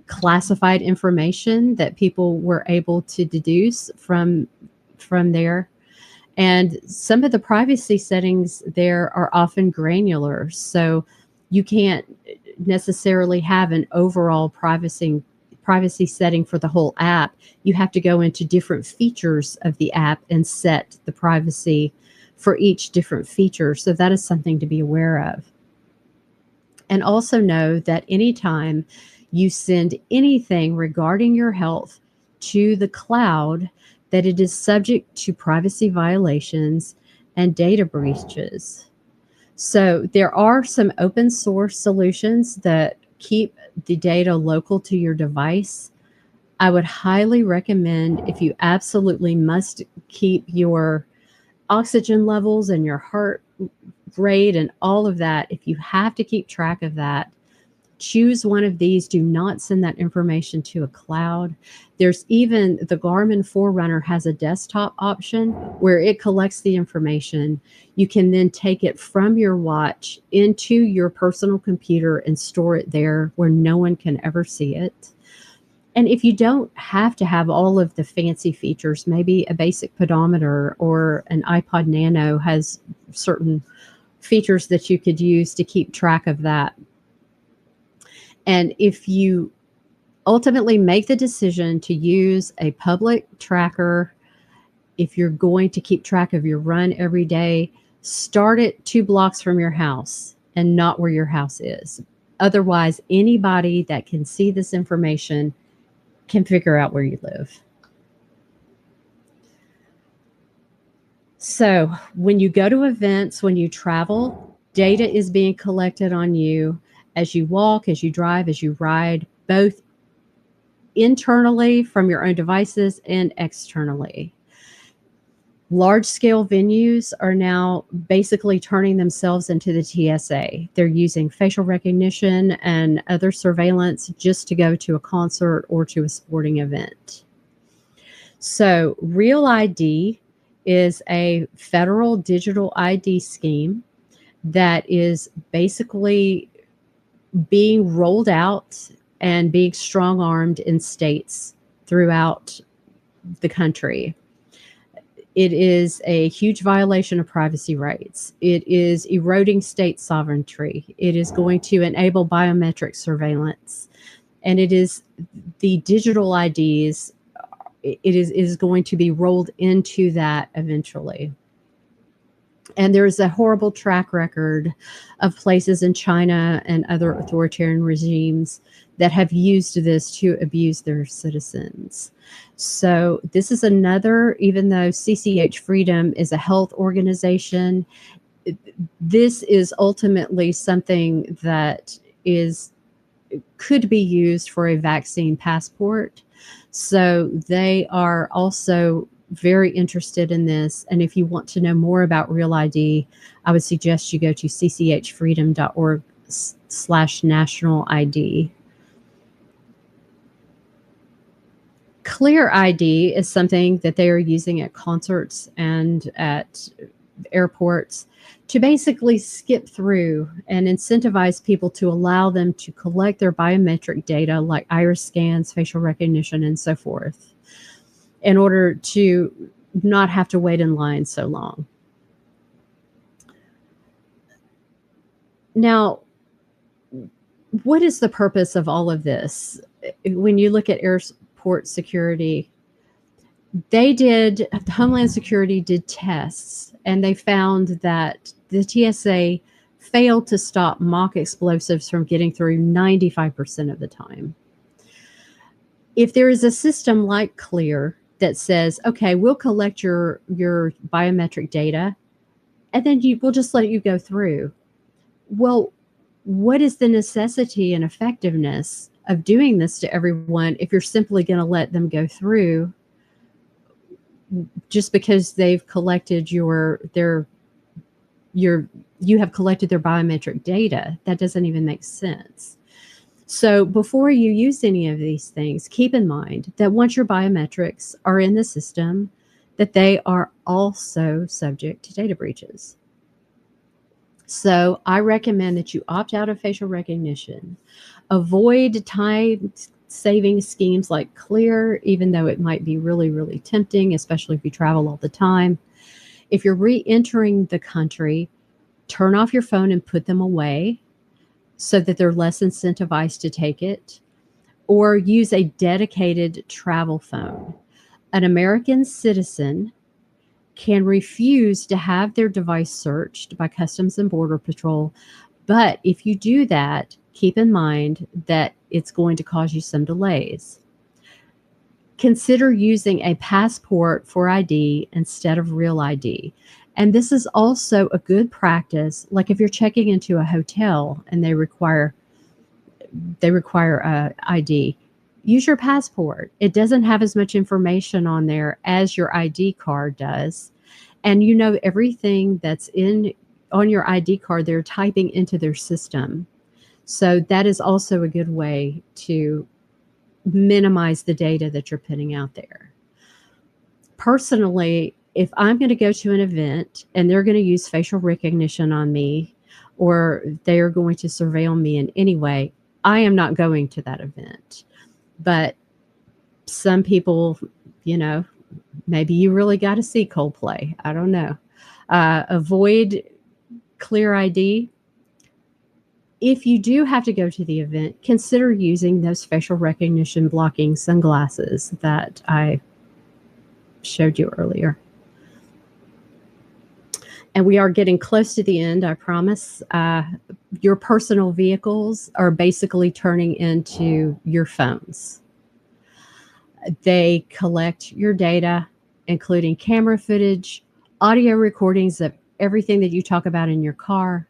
classified information that people were able to deduce from there. And some of the privacy settings there are often granular, so you can't necessarily have an overall privacy setting for the whole app. You have to go into different features of the app and set the privacy for each different feature. So that is something to be aware of. And also know that anytime you send anything regarding your health to the cloud, that it is subject to privacy violations and data breaches. So there are some open source solutions that keep the data local to your device. I would highly recommend, if you absolutely must keep your oxygen levels and your heart rate and all of that, if you have to keep track of that, choose one of these. Do not send that information to a cloud. There's even the Garmin Forerunner has a desktop option where it collects the information. You can then take it from your watch into your personal computer and store it there where no one can ever see it. And if you don't have to have all of the fancy features, maybe a basic pedometer or an iPod Nano has certain features that you could use to keep track of that. And if you ultimately make the decision to use a public tracker, if you're going to keep track of your run every day, start it 2 blocks from your house and not where your house is. Otherwise, anybody that can see this information can figure out where you live. So when you go to events, when you travel, data is being collected on you as you walk, as you drive, as you ride, both internally from your own devices and externally. Large-scale venues are now basically turning themselves into the TSA. They're using facial recognition and other surveillance just to go to a concert or to a sporting event. So Real ID is a federal digital ID scheme that is basically being rolled out and being strong-armed in states throughout the country. It is a huge violation of privacy rights. It is eroding state sovereignty. It is going to enable biometric surveillance. And it is the digital IDs, it is going to be rolled into that eventually. And there's a horrible track record of places in China and other authoritarian regimes that have used this to abuse their citizens. So this is another, even though CCH Freedom is a health organization, this is ultimately something that could be used for a vaccine passport. So they are also very interested in this. And if you want to know more about Real ID, I would suggest you go to cchfreedom.org/national ID. Clear ID is something that they are using at concerts and at airports to basically skip through and incentivize people to allow them to collect their biometric data like iris scans, facial recognition, and so forth, in order to not have to wait in line so long. Now, what is the purpose of all of this? When you look at airport security, Homeland Security did tests, and they found that the TSA failed to stop mock explosives from getting through 95% of the time. If there is a system like Clear that says, okay, we'll collect your biometric data, and then we'll just let you go through. Well, what is the necessity and effectiveness of doing this to everyone if you're simply going to let them go through just because they've collected you have collected their biometric data? That doesn't even make sense. So before you use any of these things, keep in mind that once your biometrics are in the system, that they are also subject to data breaches. So I recommend that you opt out of facial recognition. Avoid time-saving schemes like Clear, even though it might be really, really tempting, especially if you travel all the time. If you're re-entering the country, turn off your phone and put them away so that they're less incentivized to take it, or use a dedicated travel phone. An American citizen can refuse to have their device searched by Customs and Border Patrol, but if you do that, keep in mind that it's going to cause you some delays. Consider using a passport for ID instead of real ID. And this is also a good practice, like if you're checking into a hotel and they require ID, use your passport. It doesn't have as much information on there as your ID card does. And you know everything that's on your ID card, they're typing into their system. So that is also a good way to minimize the data that you're putting out there. Personally, if I'm going to go to an event and they're going to use facial recognition on me, or they are going to surveil me in any way, I am not going to that event. But some people, maybe you really got to see Coldplay. I don't know. Avoid Clear ID. If you do have to go to the event, consider using those facial recognition blocking sunglasses that I showed you earlier. And we are getting close to the end, I promise. Your personal vehicles are basically turning into your phones. They collect your data, including camera footage, audio recordings of everything that you talk about in your car.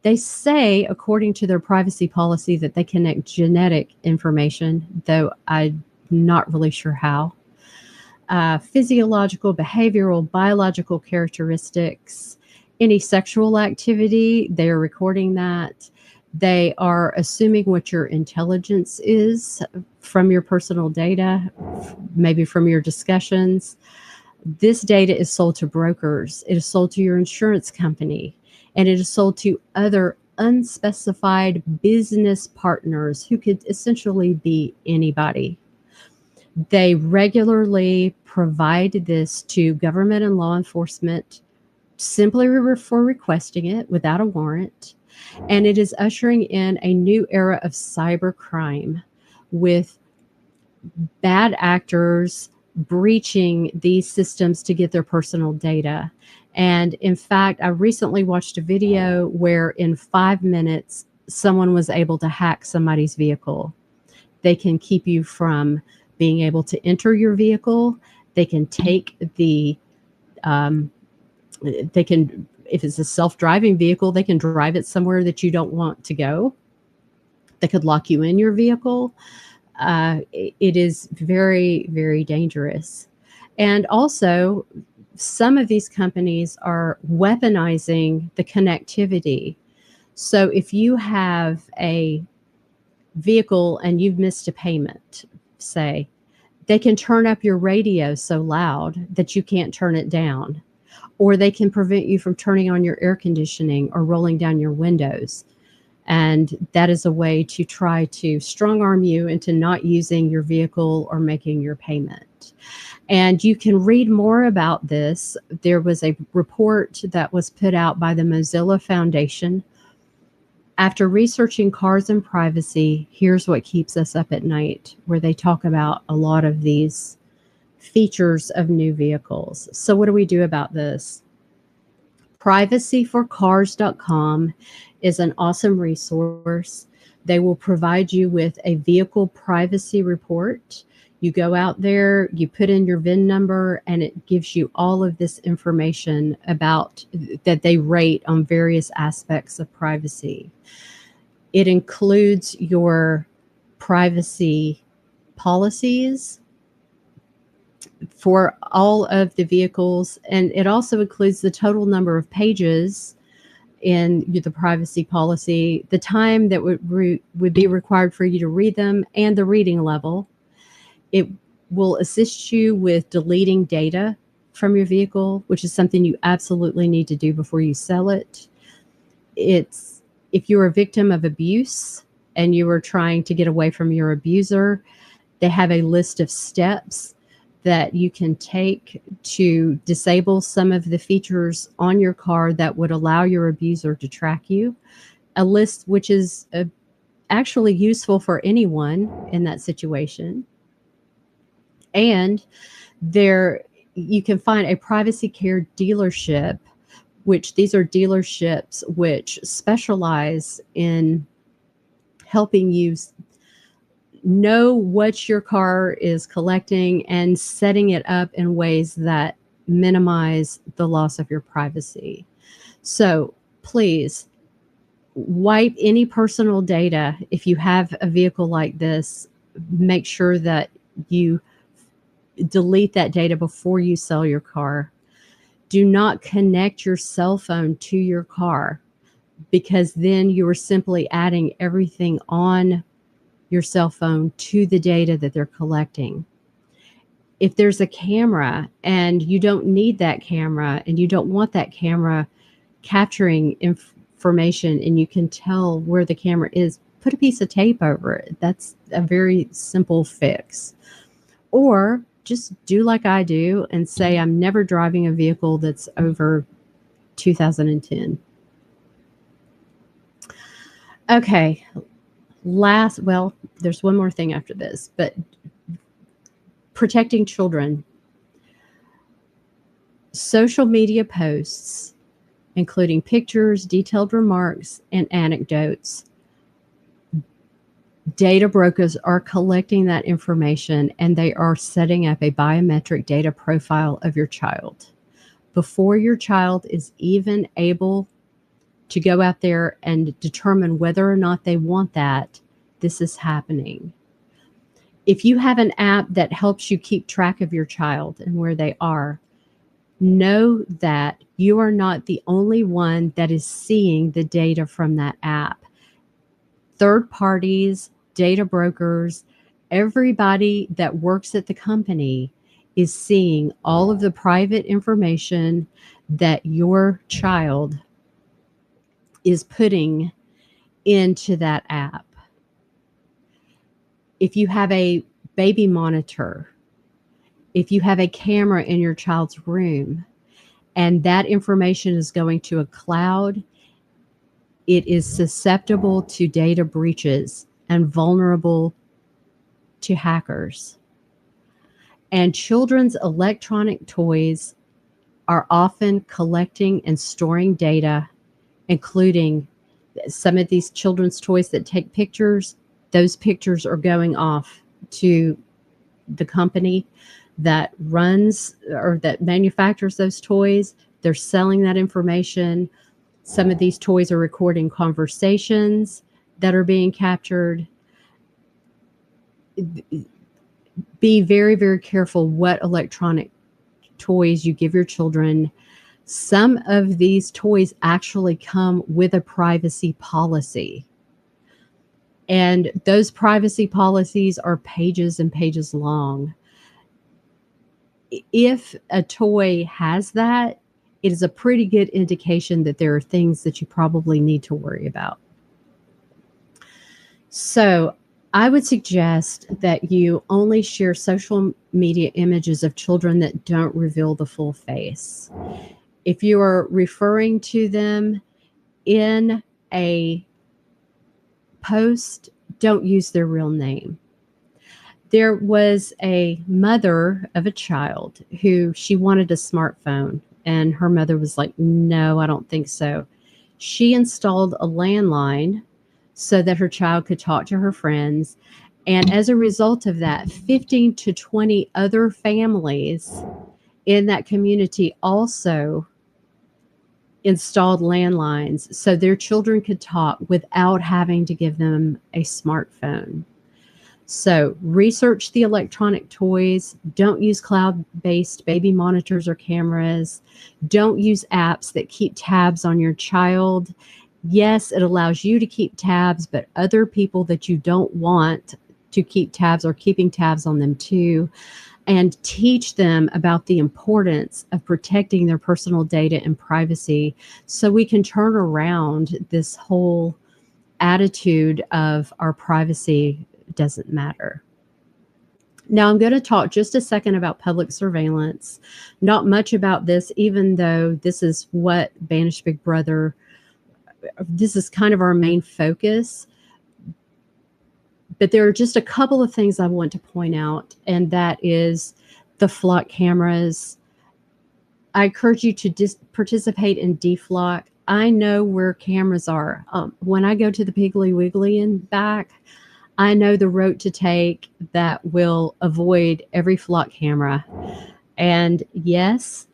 They say, according to their privacy policy, that they connect genetic information, though I'm not really sure how. Physiological, behavioral, biological characteristics, any sexual activity, they are recording that. They are assuming what your intelligence is from your personal data, maybe from your discussions. This data is sold to brokers. It is sold to your insurance company, and it is sold to other unspecified business partners who could essentially be anybody. They regularly provide this to government and law enforcement simply for requesting it without a warrant. And it is ushering in a new era of cybercrime with bad actors breaching these systems to get their personal data. And in fact, I recently watched a video where in 5 minutes, someone was able to hack somebody's vehicle. They can keep you from being able to enter your vehicle. They can take if it's a self-driving vehicle, they can drive it somewhere that you don't want to go. They could lock you in your vehicle. It is very, very dangerous. And also, some of these companies are weaponizing the connectivity. So if you have a vehicle and you've missed a payment, say, they can turn up your radio so loud that you can't turn it down, or they can prevent you from turning on your air conditioning or rolling down your windows. And that is a way to try to strong arm you into not using your vehicle or making your payment. And you can read more about this. There was a report that was put out by the Mozilla Foundation After researching cars and privacy, here's what keeps us up at night, where they talk about a lot of these features of new vehicles. So, what do we do about this? Privacyforcars.com is an awesome resource. They will provide you with a vehicle privacy report. You go out there, you put in your VIN number, and it gives you all of this information about that they rate on various aspects of privacy. It includes your privacy policies for all of the vehicles, and it also includes the total number of pages in the privacy policy, the time that would be required for you to read them, and the reading level. It will assist you with deleting data from your vehicle, which is something you absolutely need to do before you sell it. It's if you're a victim of abuse and you are trying to get away from your abuser, they have a list of steps that you can take to disable some of the features on your car that would allow your abuser to track you. A list which is actually useful for anyone in that situation. And there you can find a privacy care dealership, which these are dealerships which specialize in helping you know what your car is collecting and setting it up in ways that minimize the loss of your privacy. So please wipe any personal data. If you have a vehicle like this, make sure that you delete that data before you sell your car. Do not connect your cell phone to your car, because then you are simply adding everything on your cell phone to the data that they're collecting. If there's a camera and you don't need that camera and you don't want that camera capturing information and you can tell where the camera is, put a piece of tape over it. That's a very simple fix. Or just do like I do and say, I'm never driving a vehicle that's over 2010. Okay. There's one more thing after this, but protecting children. Social media posts, including pictures, detailed remarks, and anecdotes. Data brokers are collecting that information and they are setting up a biometric data profile of your child. Before your child is even able to go out there and determine whether or not they want that, this is happening. If you have an app that helps you keep track of your child and where they are, know that you are not the only one that is seeing the data from that app. Third parties, data brokers, everybody that works at the company is seeing all of the private information that your child is putting into that app. If you have a baby monitor, if you have a camera in your child's room, and that information is going to a cloud, it is susceptible to data breaches and vulnerable to hackers. And children's electronic toys are often collecting and storing data, including some of these children's toys that take pictures. Those pictures are going off to the company that runs or that manufactures those toys. They're selling that information. Some of these toys are recording conversations that are being captured. Be very, very careful what electronic toys you give your children. Some of these toys actually come with a privacy policy. And those privacy policies are pages and pages long. If a toy has that, it is a pretty good indication that there are things that you probably need to worry about. So I would suggest that you only share social media images of children that don't reveal the full face. If you are referring to them in a post, don't use their real name. There was a mother of a child who she wanted a smartphone, and her mother was like, "No, I don't think so." She installed a landline so that her child could talk to her friends. And as a result of that, 15 to 20 other families in that community also installed landlines so their children could talk without having to give them a smartphone. So, research the electronic toys. Don't use cloud based baby monitors or cameras. Don't use apps that keep tabs on your child. Yes, it allows you to keep tabs, but other people that you don't want to keep tabs are keeping tabs on them too. And teach them about the importance of protecting their personal data and privacy so we can turn around this whole attitude of our privacy doesn't matter. Now, I'm going to talk just a second about public surveillance. Not much about this, even though this is what Banish Big Brother, this is kind of our main focus. But there are just a couple of things I want to point out, and that is the flock cameras. I encourage you to participate in deflock. I know where cameras are. When I go to the Piggly Wiggly and back, I know the route to take that will avoid every flock camera. And yes,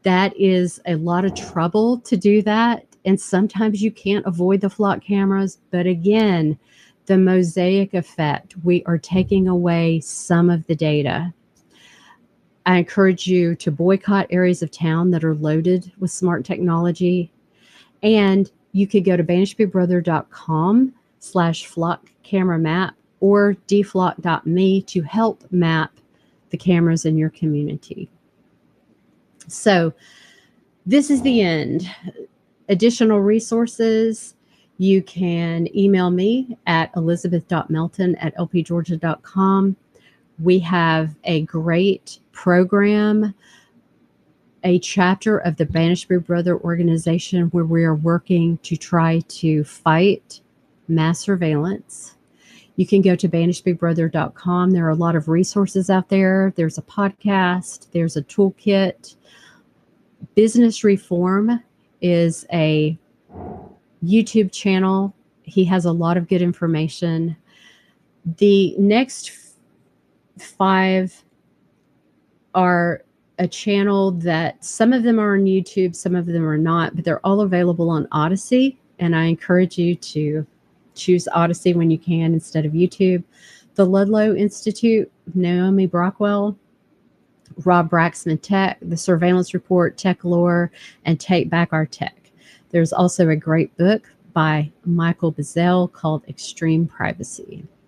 that is a lot of trouble to do that. And sometimes you can't avoid the flock cameras. But again, the Mosaic effect, we are taking away some of the data. I encourage you to boycott areas of town that are loaded with smart technology. And you could go to banishbigbrother.com/flock camera map or deflock.me to help map the cameras in your community. So this is the end. Additional resources, you can email me at elizabeth.melton@lpgeorgia.com. We have a great program, a chapter of the Banish Big Brother organization where we are working to try to fight mass surveillance. You can go to banishbigbrother.com. There are a lot of resources out there. There's a podcast, there's a toolkit. Business Reform is a YouTube channel. He has a lot of good information. The next 5 are a channel that some of them are on YouTube, some of them are not, but they're all available on Odyssey. And I encourage you to choose Odyssey when you can instead of YouTube. The Ludlow Institute, Naomi Brockwell, Rob Braxman Tech, The Surveillance Report, Tech Lore, and Take Back Our Tech. There's also a great book by Michael Bazell called Extreme Privacy.